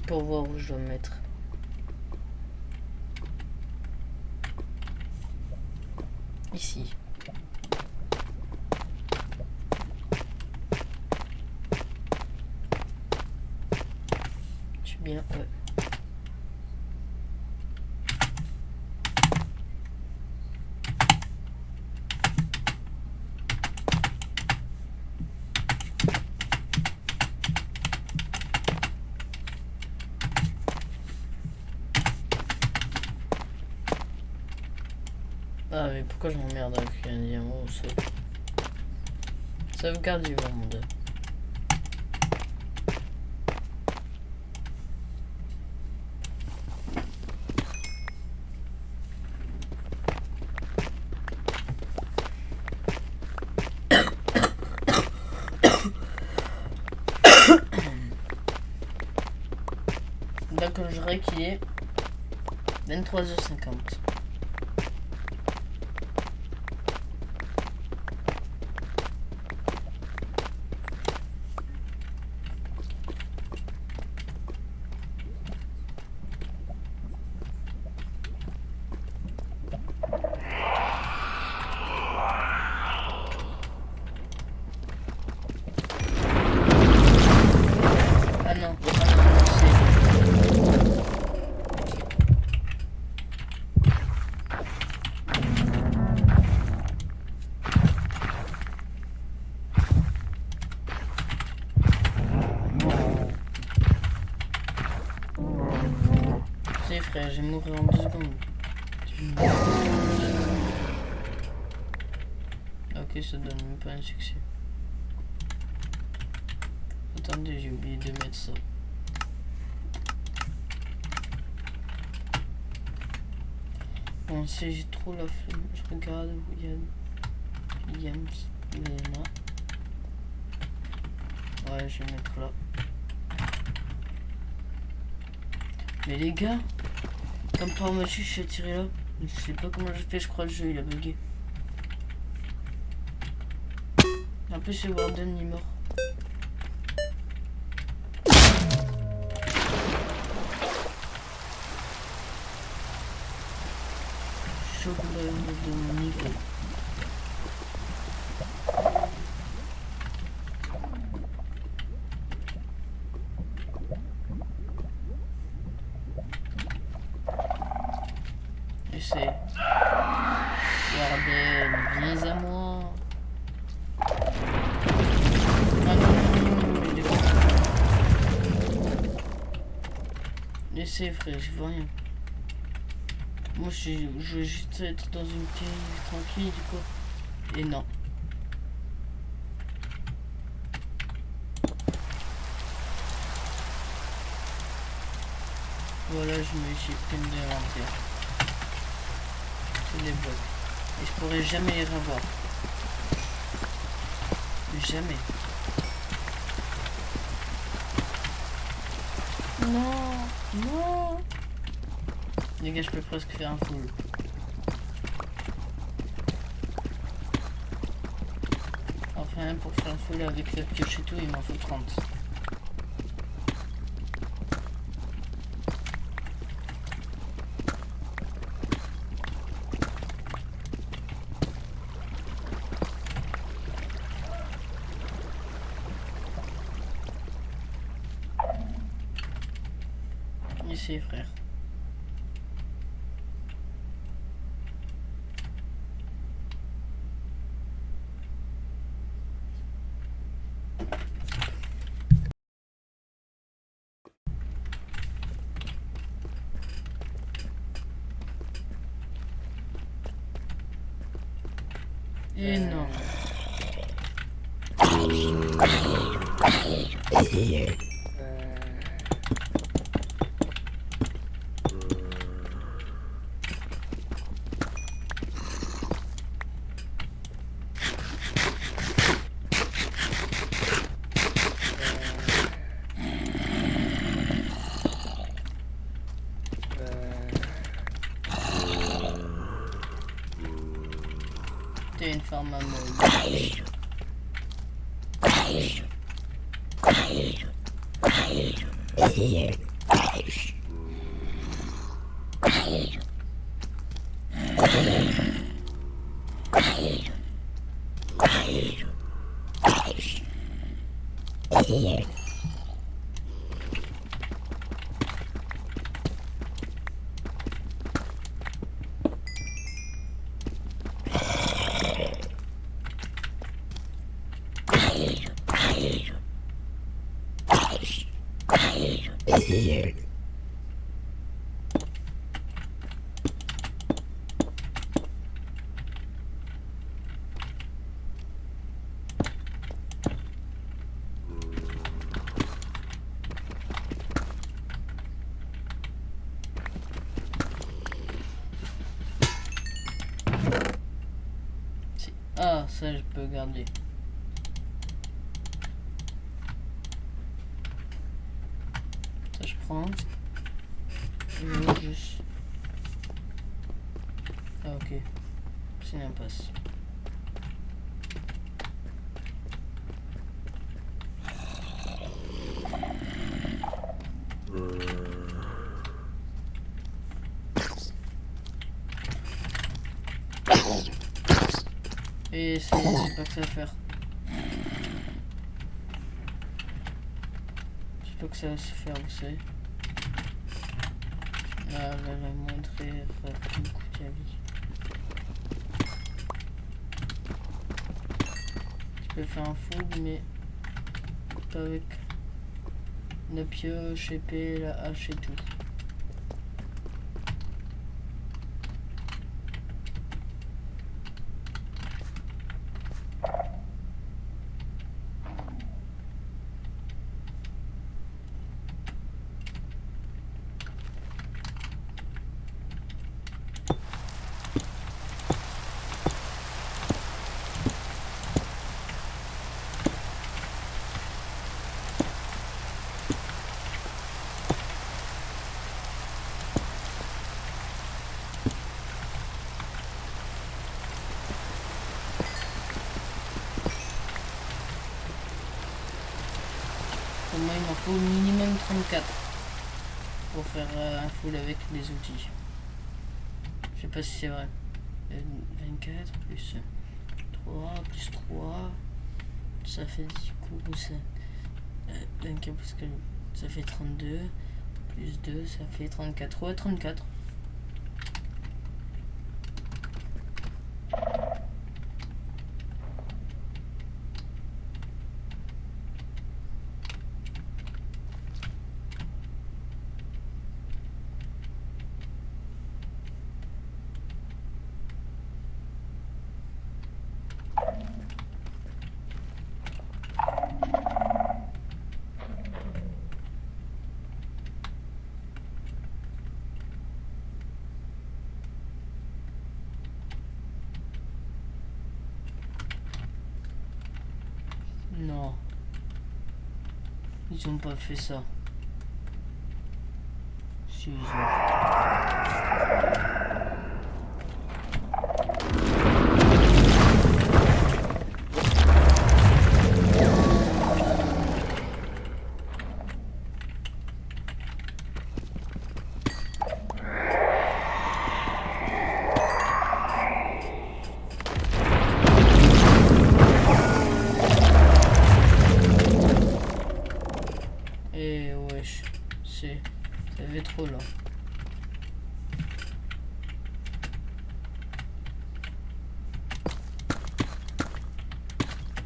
Pour voir où je dois me mettre. Ici. Je suis bien, ouais. Ah mais pourquoi je m'emmerde avec un diamant au sol? Sauvegarde du monde. D'accord, je dirais qu'il est 23h50. Frère, je vais mourir en 2 secondes. Ok, ça donne même pas un succès. Attendez, j'ai oublié de mettre ça. Bon, si j'ai trop la flemme, je regarde où il y a Williams, Lena. Ouais, je vais mettre là. Mais les gars, comme par magie, je suis tiré là. Je sais pas comment j'ai fait, je crois que le jeu il a bugué. En plus, c'est Warden, il est mort. Choc de mon niveau. Et c'est Warden, viens à moi. Ah non, il est bon. Laissez frère, je vois rien. Moi je veux juste être dans une cave tranquille du coup. Et non. Voilà, je me suis pris de l'inventaire. tous les blocs. Et je pourrais jamais les revoir. Jamais. Non, non. Les gars, je peux presque faire un full. Enfin, pour faire un full avec la pioche et tout, il m'en faut 30. Ici, frère. Énorme. T'es une forme à mode. Ah, ça je peux garder. Ça je prends. Juste... Ah ok. C'est une impasse. Et c'est pas que ça va faire. C'est pas que ça va se faire, vous savez. Là, la montrer, faire beaucoup de vie. Je peux faire un food, mais pas avec la pioche, épée, la hache et tout. Pour moi, il m'en faut au minimum 34 pour faire un full avec les outils. Je sais pas si c'est vrai. 24 plus 3 plus 3, ça fait du coup ça. 24 parce que ça fait 32 plus 2, ça fait 34. Ouais, 34. Ils ont pas fait ça. Si, ils ont fait. Et wesh, ça fait trop là.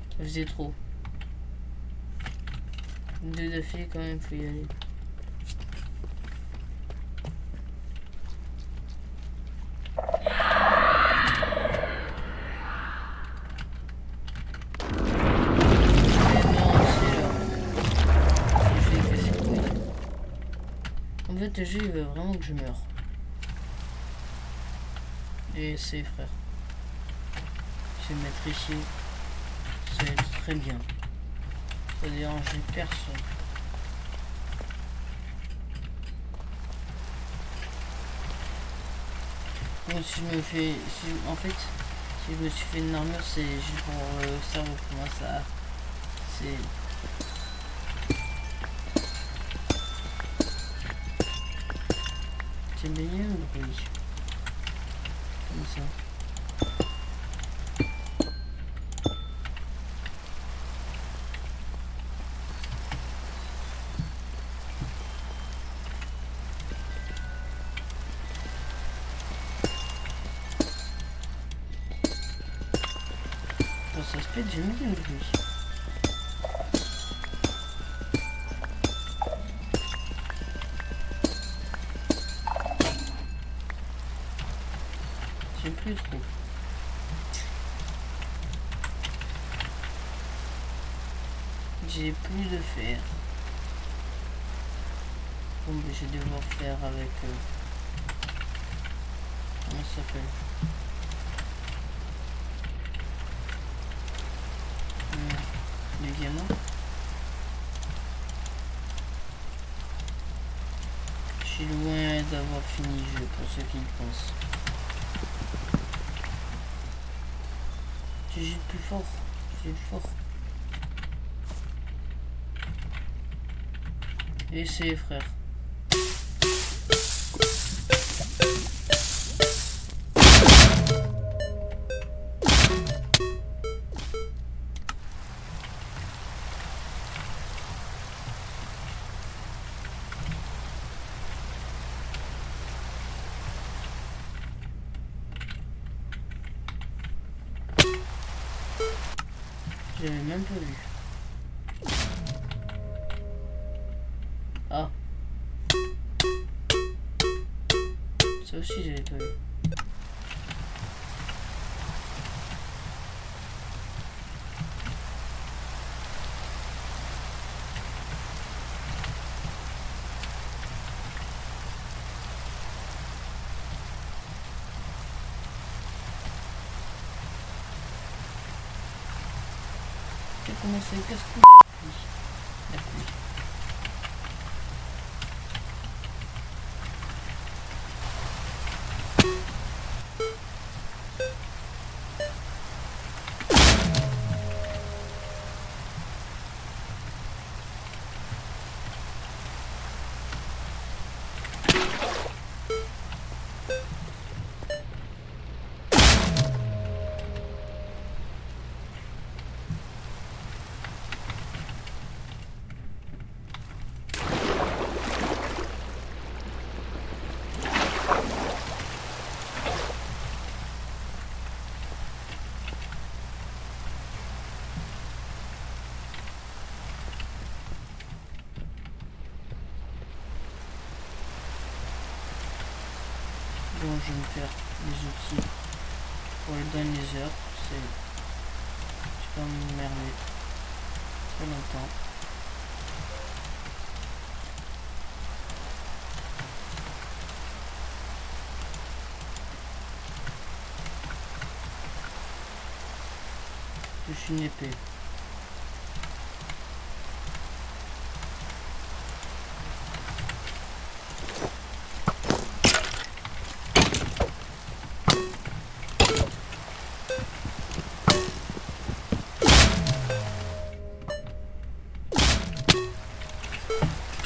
Ça faisait trop. Deux d'affilée quand même, faut y aller. En fait, le jeu il veut vraiment que je meure. Et c'est frère. Je vais me mettre ici. Ça va être très bien. Ça va déranger personne. Bon, si je me fais. En fait, si je me suis fait une armure, c'est juste pour savoir comment ça. C'est. C'est bien le bruit. Comme ça. Quand ça se pète, j'aime bien le bruit. J'aime plus trop. J'ai plus de fer. Bon, mais je vais devoir faire avec. Comment ça s'appelle? Les diamants. Je suis loin d'avoir fini le jeu pour ceux qui le pensent. J'ai plus fort. J'ai fort. Essayez frère. J'avais même pas vu. Ah. Ça aussi j'avais pas vu. Comment c'est casse-couille la pluie. Bon, je vais me faire les outils pour les dernières heures. Je vais pas m'emmerder trop longtemps. Je suis une épée.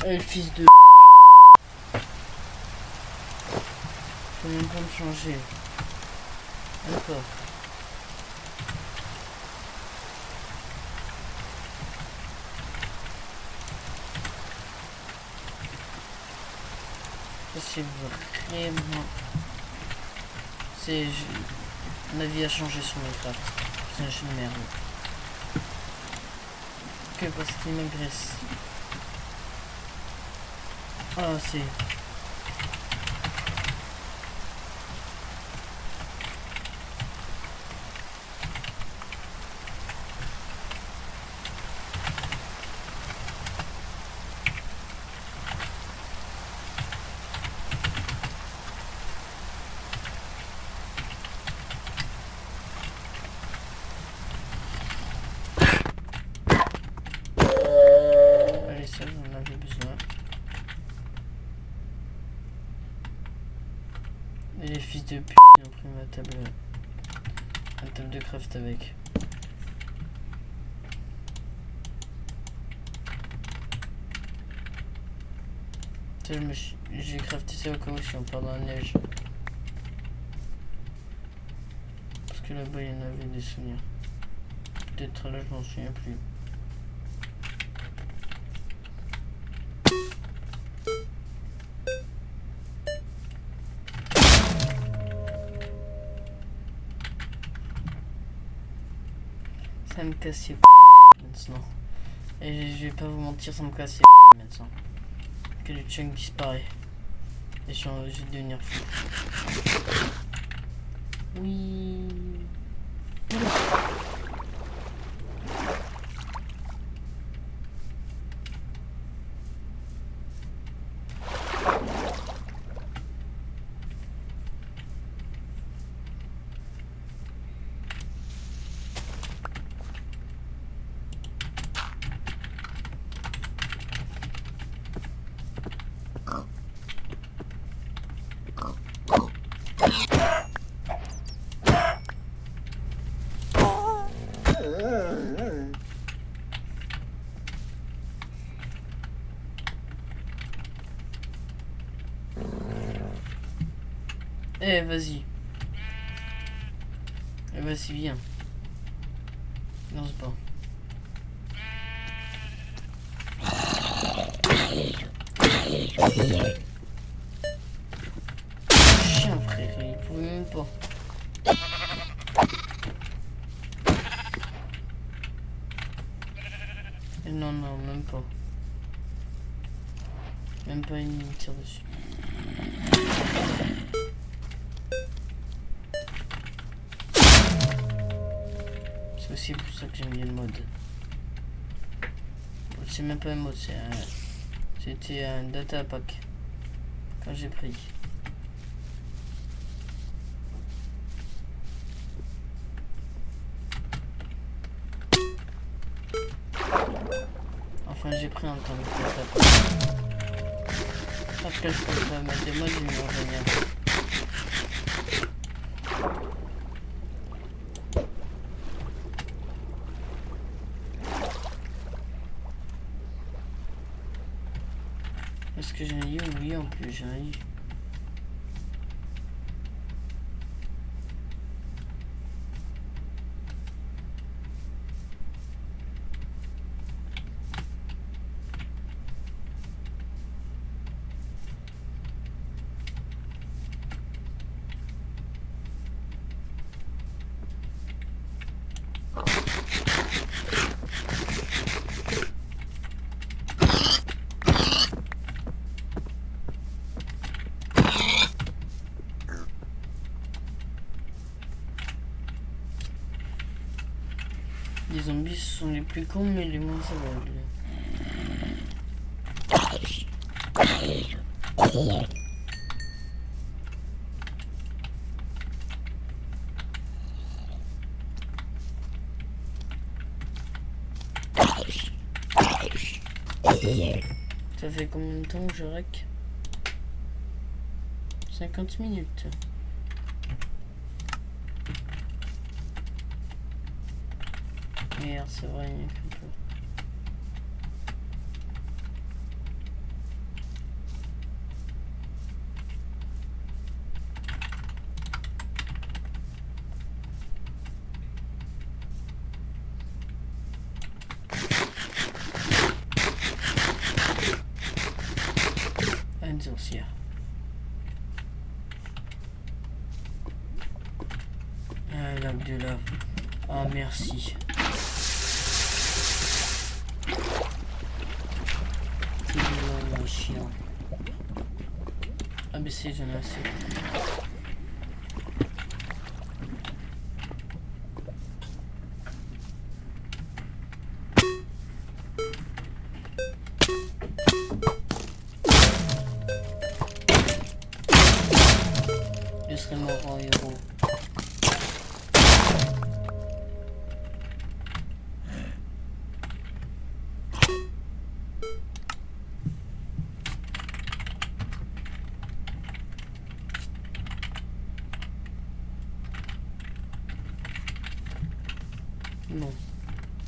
le fils de... Faut même pas me changer. D'accord. Ça c'est vraiment... Ma vie a changé sur Minecraft. C'est un jeu de merde. Que parce qu'il m'agresse. Ah c'est... Ça, j'en avais besoin. Et les fils de pute, ils ont pris ma table de craft avec. J'ai crafté ça au cas où si on part dans la neige. Parce que là-bas il y en avait des souvenirs. Peut-être là je m'en souviens plus. Ça me casse les maintenant. Et je vais pas vous mentir, ça me casse les maintenant. Que le chunk disparaît. Et je vais devenir fou. Oui. Eh, vas-y. Eh, vas-y, viens. Non, c'est pas. Chien, frère, il pouvait même pas. Et non, non, même pas. Même pas une tire dessus. C'est aussi pour ça que j'aime bien le mode. C'est même pas un mode, c'était un data pack quand j'ai pris. Enfin j'ai pris un temps de data pack. Après je peux pas mettre des modes, ils vont venir. Est-ce que j'ai un lit? Oui, en plus j'ai un lit. Les zombies sont les plus cons mais les moins aveugles. Ça fait combien de temps que je rec? 50 minutes. Merde, c'est vrai, il y a qu'un peu. sorcière. Un lac de lave. Ah merci. C'est violent, le chien. Ah mais c'est j'en ai assez. Je serai mort en héros. Bon,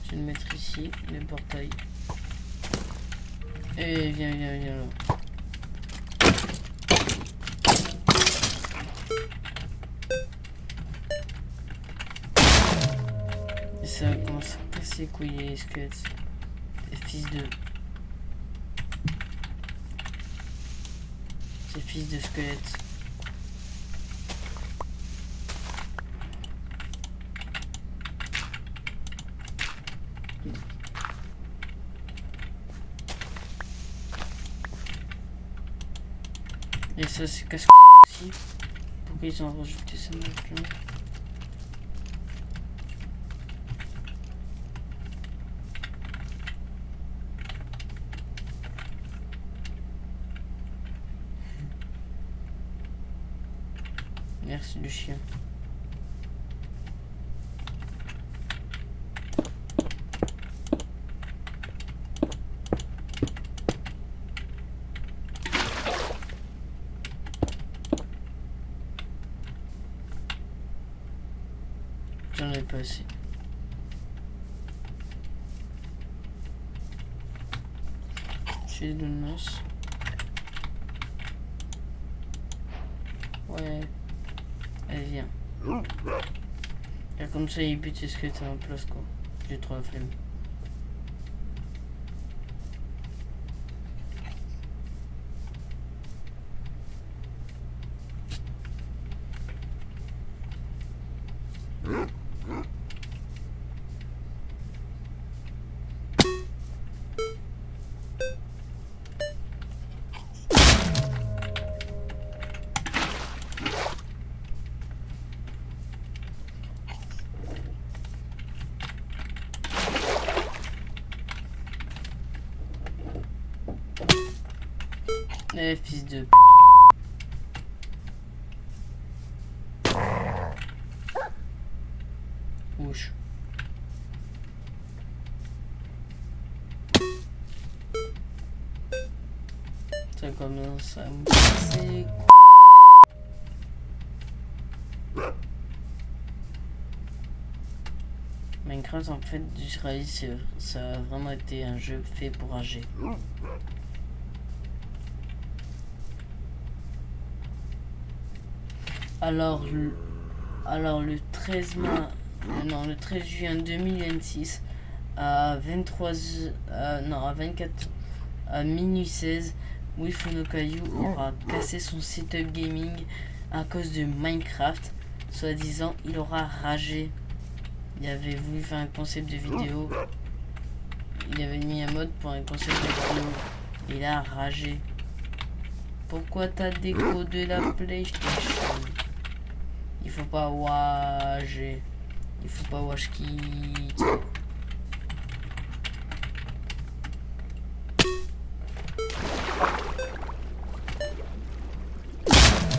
je vais le mettre ici, le portail. Et viens là. Et ça commence à casser les couilles les squelettes. Les fils de... Ces fils de squelettes. Et ça c'est casse aussi. Pourquoi ils ont rajouté ça maintenant? Merci le chien. J'en ai pas assez. J'ai de noces. Ouais. Allez, viens. Et comme ça, il bute ses squelettes à la place, quoi. J'ai trop la flemme. Eh, fils de pute. Ouch. Ça commence à me casser. Minecraft, en fait, je réalise que ça a vraiment été un jeu fait pour rager. Alors le 13 non, le 13 juin 2026 à 24 à minuit 16, Wifunokayu aura cassé son setup gaming à cause de Minecraft. Soi-disant, il aura ragé. Il avait voulu faire un concept de vidéo. Il avait mis un mode pour un concept de vidéo. Il a ragé. Pourquoi t'as déco de la PlayStation? Il faut pas wager. Il faut pas wash kit.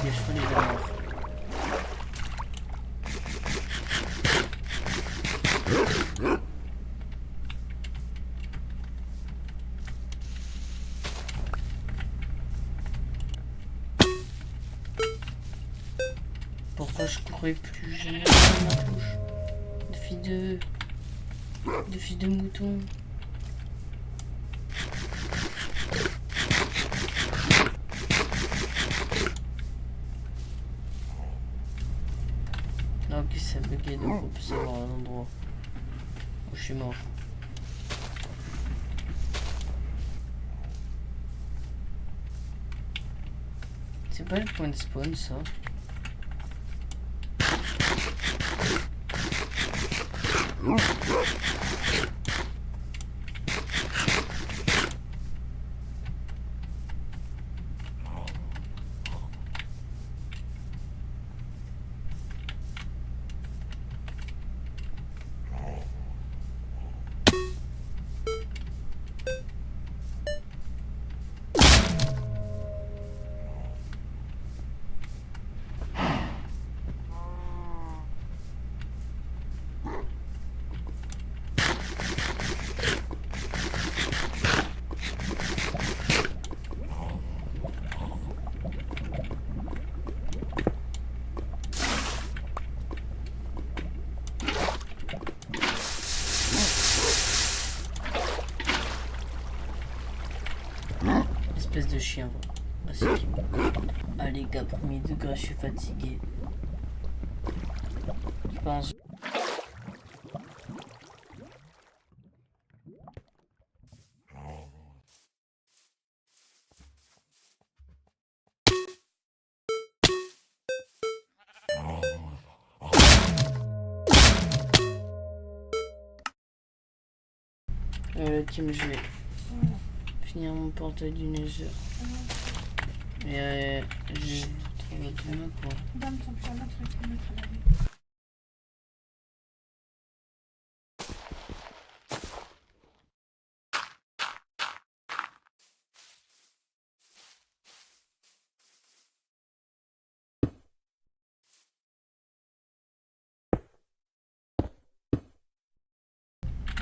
Les cheveux les amours. Pourquoi je courais plus jamais dans ma touche de fille de mouton. Non, ok, ça buguait de coup, c'est mort à l'endroit où je suis mort. C'est pas le point de spawn, ça. Espèce de chien, va. Ah les gars, premier degré, je suis fatigué. Je pense. Team, je vais finir mon portail du Nether. Et je trouve votre main quoi. Donne ton pyjama, tu vas te mettre à la vie.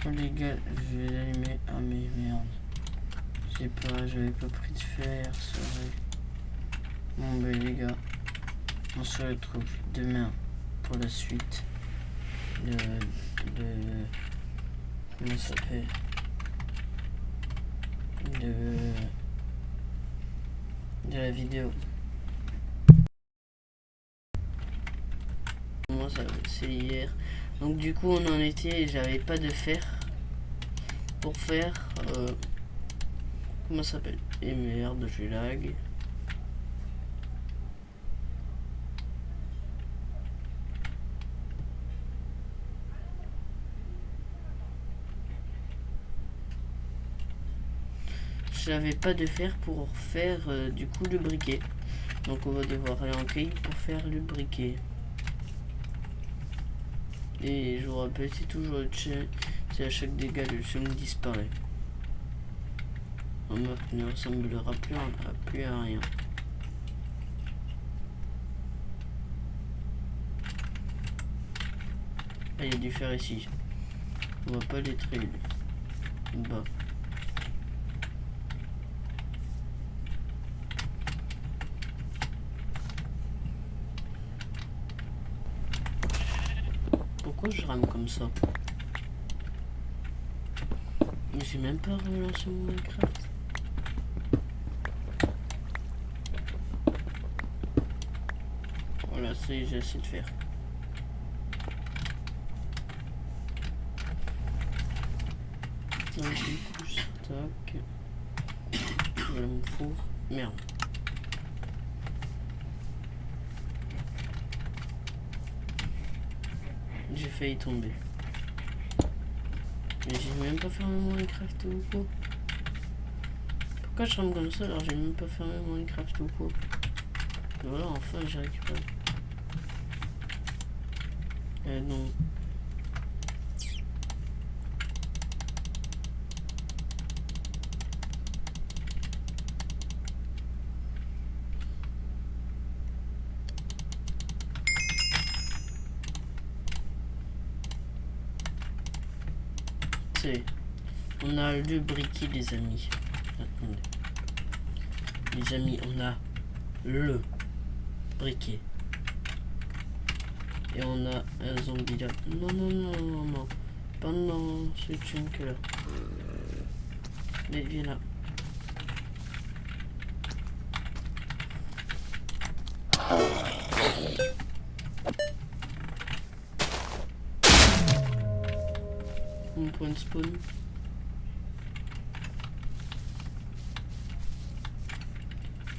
Oh les gars, je vais l'allumer. Ah mais merde. J'avais pas pris de fer, c'est vrai. Bon bah les gars, on se retrouve demain pour la suite de comment ça s'appelle de la vidéo. Moi ça c'est hier. Donc du coup on en était, j'avais pas de fer pour faire comment ça s'appelle. Et merde, je lag. J'avais pas de fer pour faire du coup le briquet. Donc on va devoir aller en cueille pour faire le briquet. Et je vous rappelle, c'est toujours le chien. C'est à chaque dégât le chien disparaît. Un meurtre ne ressemblera plus à rien. Ah, il y a du fer ici. On va pas les traiter. Bah. Pourquoi je rame comme ça? Mais j'ai même pas relancé mon Minecraft. Voilà, c'est j'ai assez de faire. Donc du coup je stocke. Voilà mon four. Merde. J'ai failli tomber. Mais j'ai même pas fermé mon Minecraft ou quoi? Pourquoi je rame comme ça alors j'ai même pas fermé mon Minecraft ou quoi? Voilà, enfin j'ai récupéré. Non. On a le briquet les amis. Attendez. Les amis, on a le briquet. Et on a un zombie là. Non, non, non, non, non. Pas dans ce chunk là. Mais viens là. Mon point de spawn.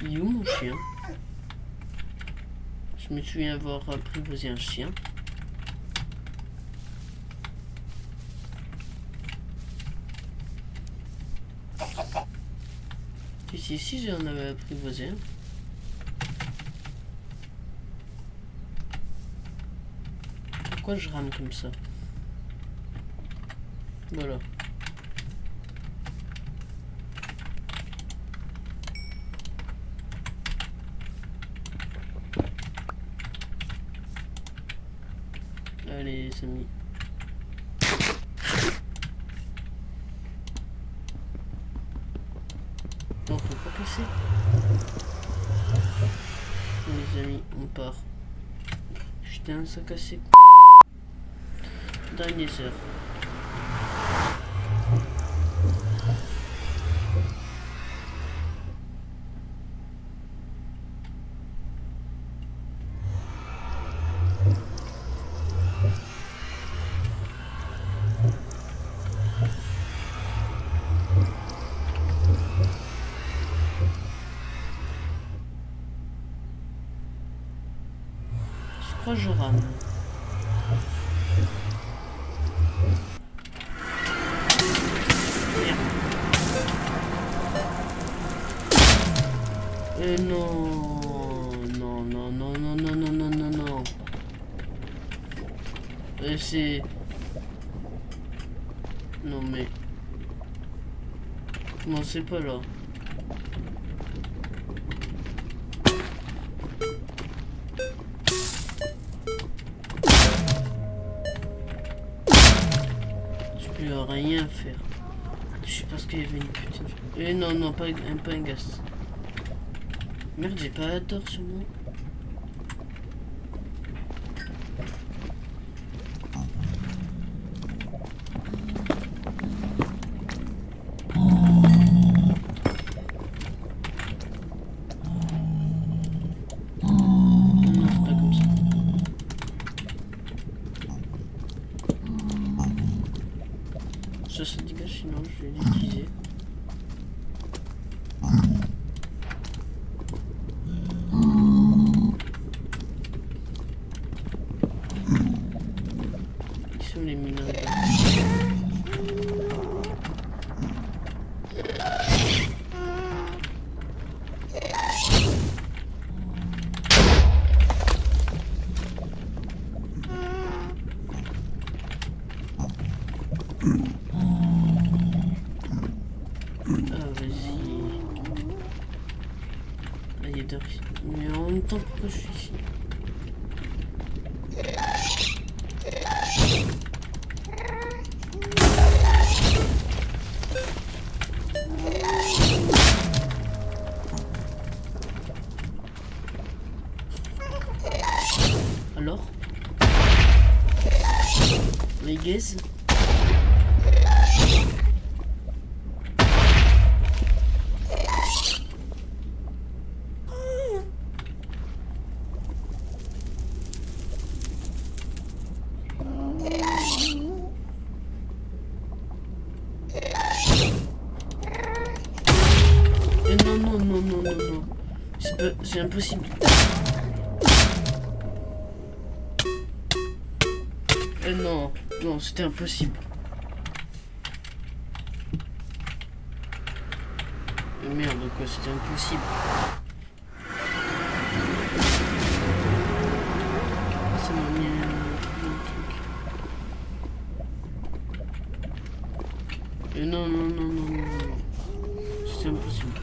Il est où mon chien? Je me souviens avoir apprivoisé un chien. Si j'en avais apprivoisé un. Pourquoi je rame comme ça? Voilà. Allez les amis. Non, faut pas casser. Les amis, on part. Putain, ça cassé. Dernier heure. Je crois que je rame. Non, non, non, non, non, non, non, non, non, non. C'est... Non mais... Non, c'est pas là. Je peux rien faire. Je sais pas ce qu'il y avait une putain. Non, non, pas un gaz. Merde, j'ai pas la torche sur moi. Non, c'est pas comme ça. Ça dégage, sinon je vais l'utiliser. Les mineurs. Vas-y. Là, il y a deux. Mais en même temps, pourquoi je suis ici? Alors? Les gaz? Non, non, non, non, non, non. C'est impossible. Non, non, c'était impossible. Merde, quoi, c'était impossible. Ça m'a mis un truc. Non, non, non, non, non, non. C'était impossible.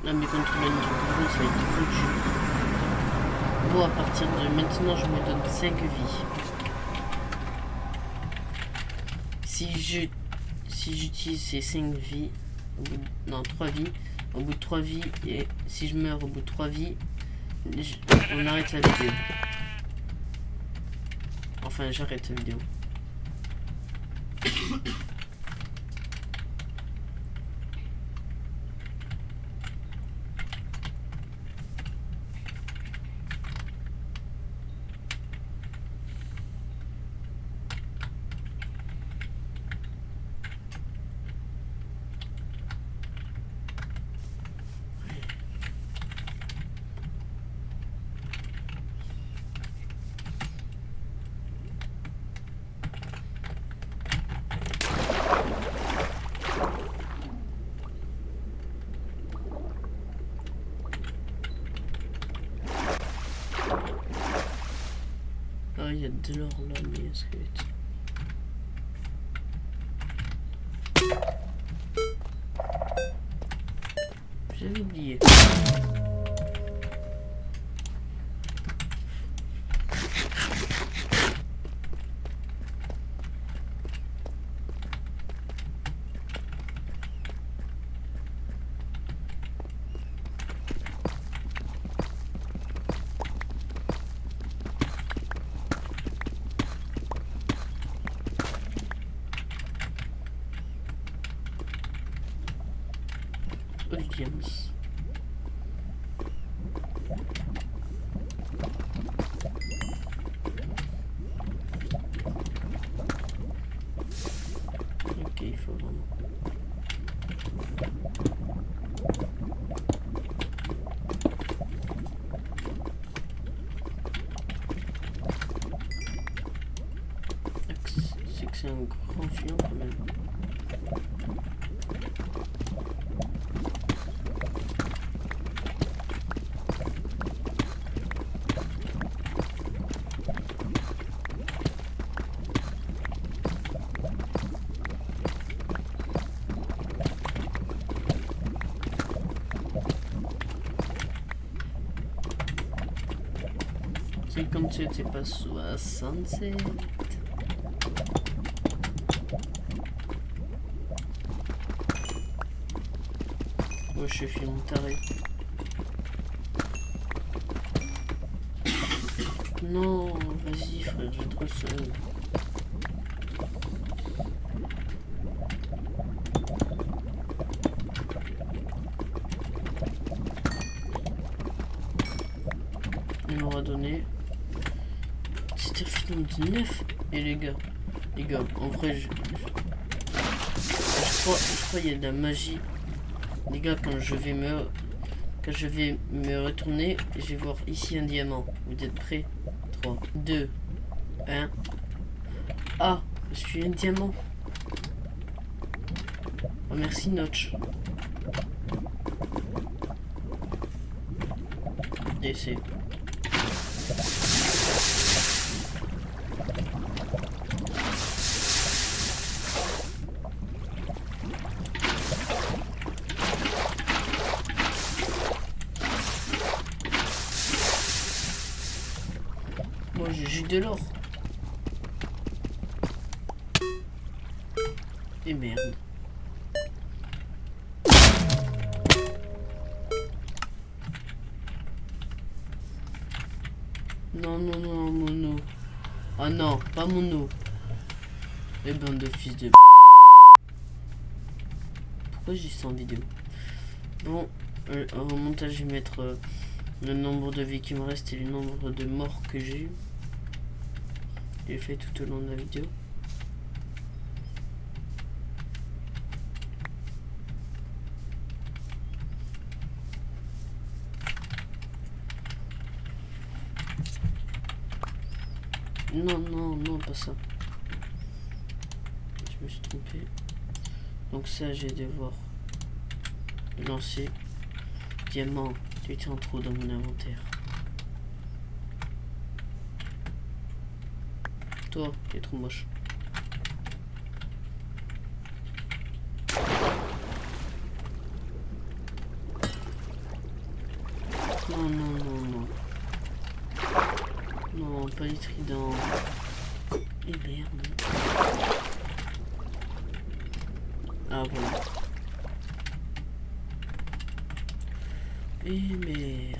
Là, mais contre la nuit, ça va être foutu. Bon, à partir de maintenant, je me donne 5 vies. Si j'utilise ces 5 vies, non, 3 vies, au bout de 3 vies, et si je meurs au bout de 3 vies, on arrête la vidéo. Enfin, j'arrête la vidéo. de l'or là, mais est-ce que... J'avais oublié. Williams. Ok, il faut vraiment. C'est que c'est un grand fion quand même. C'est comme si c'était pas 67. Moi je suis mon taré. Non, vas-y frère, j'ai trop seul. Il m'aura donné. C'était un film de 9. Et les gars, en vrai, je crois qu'il y a de la magie. Les gars, quand je vais me retourner, je vais voir ici un diamant. Vous êtes prêts? 3, 2, 1. Ah, je suis un diamant. Oh, merci Notch. DC. Moi j'ai de l'or. Et merde. Non, mono. Ah non, pas mono. Les bandes de fils de... Pourquoi j'ai ça en vidéo? Bon, au montage, je vais mettre le nombre de vies qui me reste et le nombre de morts que j'ai eu. J'ai fait tout au long de la vidéo. Non, pas ça. Je me suis trompé. Donc ça, je vais devoir lancer. Diamant, tu étais en trop dans mon inventaire. Toi, t'es trop moche. Non. Non, pas les tridents. Et merde. Ah voilà. Et merde.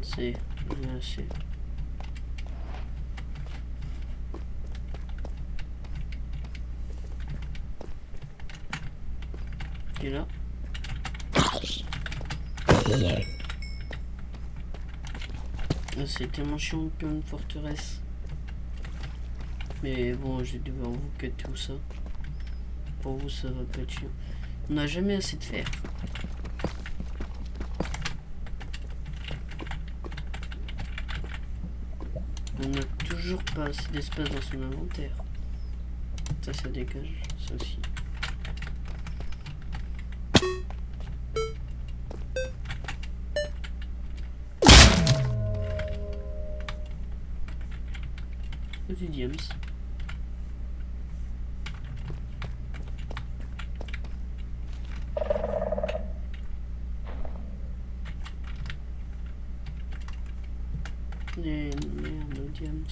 C'est assez. Et là. C'est tellement chiant comme une forteresse. Mais bon, je vais devoir vous cut tout ça. Pour vous, ça va pas être chiant. On n'a jamais assez de fer. On n'a toujours pas assez d'espace dans son inventaire. Ça dégage. Ça aussi. du Diams. Les merdes Diams.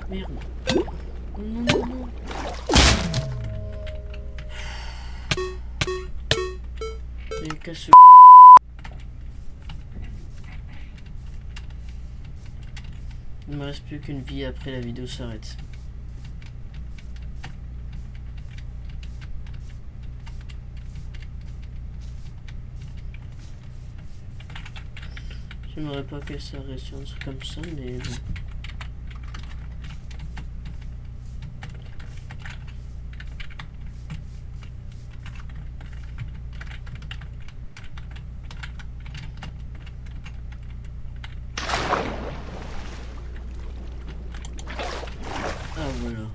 Merde. Oh non, non, non. Et casse. Il me reste plus qu'une vie après la vidéo s'arrête. J'aimerais pas que ça reste un truc comme ça, mais bon. Ah voilà.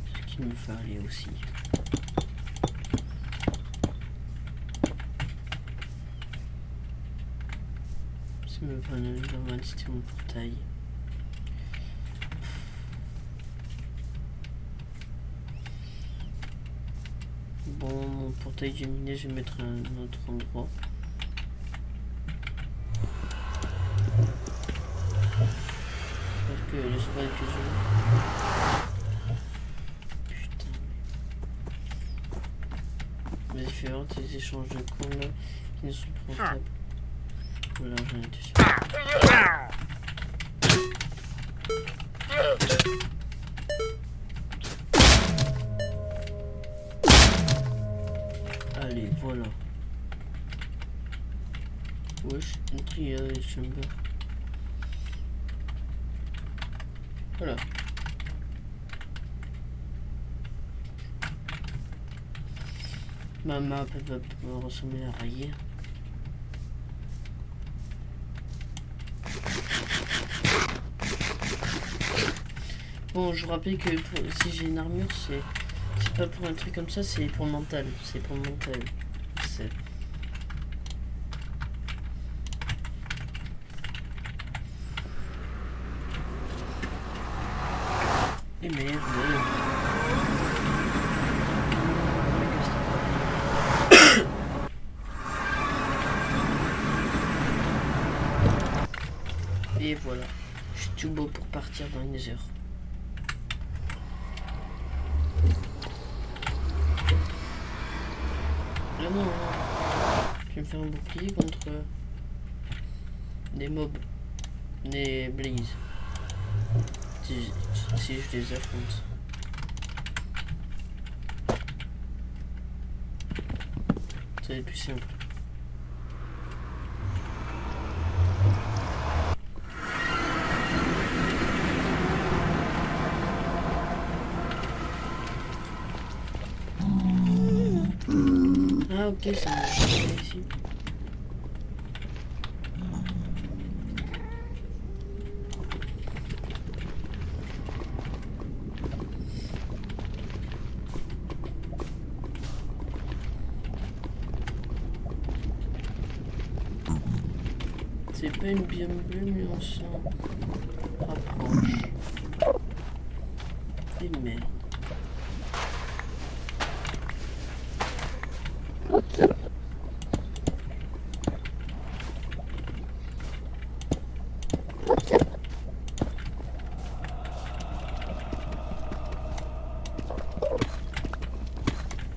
C'est ce qu'il me fallait aussi. C'est même pas normal, c'était mon portail. Bon, mon portail géminé, je vais mettre à un autre endroit. Parce que le spot que j'ai. Putain. Vas-y, fais voir tes échanges de comptes là qui ne sont pas rentables. Voilà, j'en étais sûr. Allez, voilà. Wesh, entry chamber. Voilà. Ma map elle va ressembler à rien. Bon, je vous rappelle que si j'ai une armure, c'est pas pour un truc comme ça, c'est pour le mental. C'est pour le mental. C'est... Et merde. Et voilà. Je suis tout beau pour partir dans une heure. Là non, je vais me faire un bouclier contre des mobs, des blazes. Si je les affronte. Ça va être plus simple. Ah ok, ça marche ici. C'est pas une biome bleue mais on s'en rapproche. étrange. Et merde.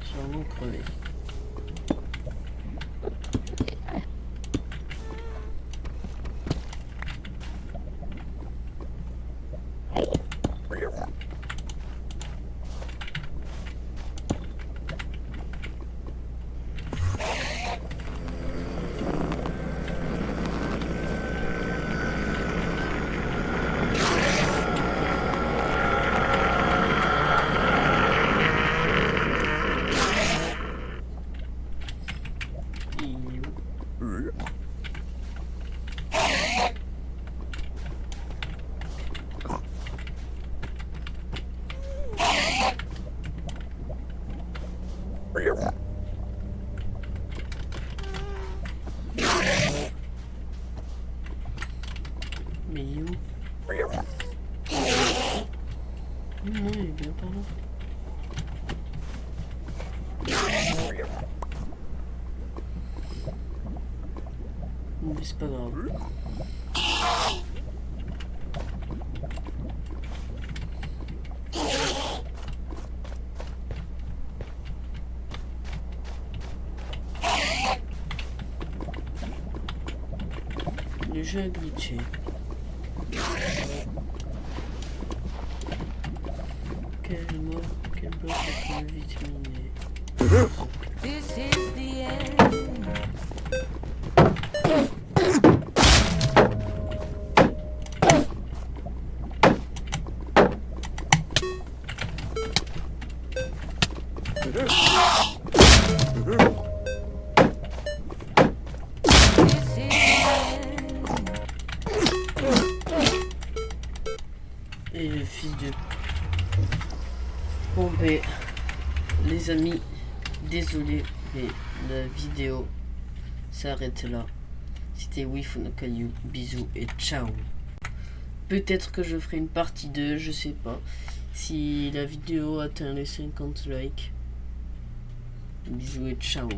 Sûrement crevé. Mais il est où? Non, il est bien par là. Bon, mais c'est pas grave. Le jeu a glitché. Quel mort, quel bloc est le vitaminé. This is the end. Et le fils de... Bon ben, les amis, désolé, mais la vidéo s'arrête là. C'était Wifu no Caillou, bisous et ciao. Peut-être que je ferai une partie 2, je sais pas. Si la vidéo atteint les 50 likes. Bisous et ciao.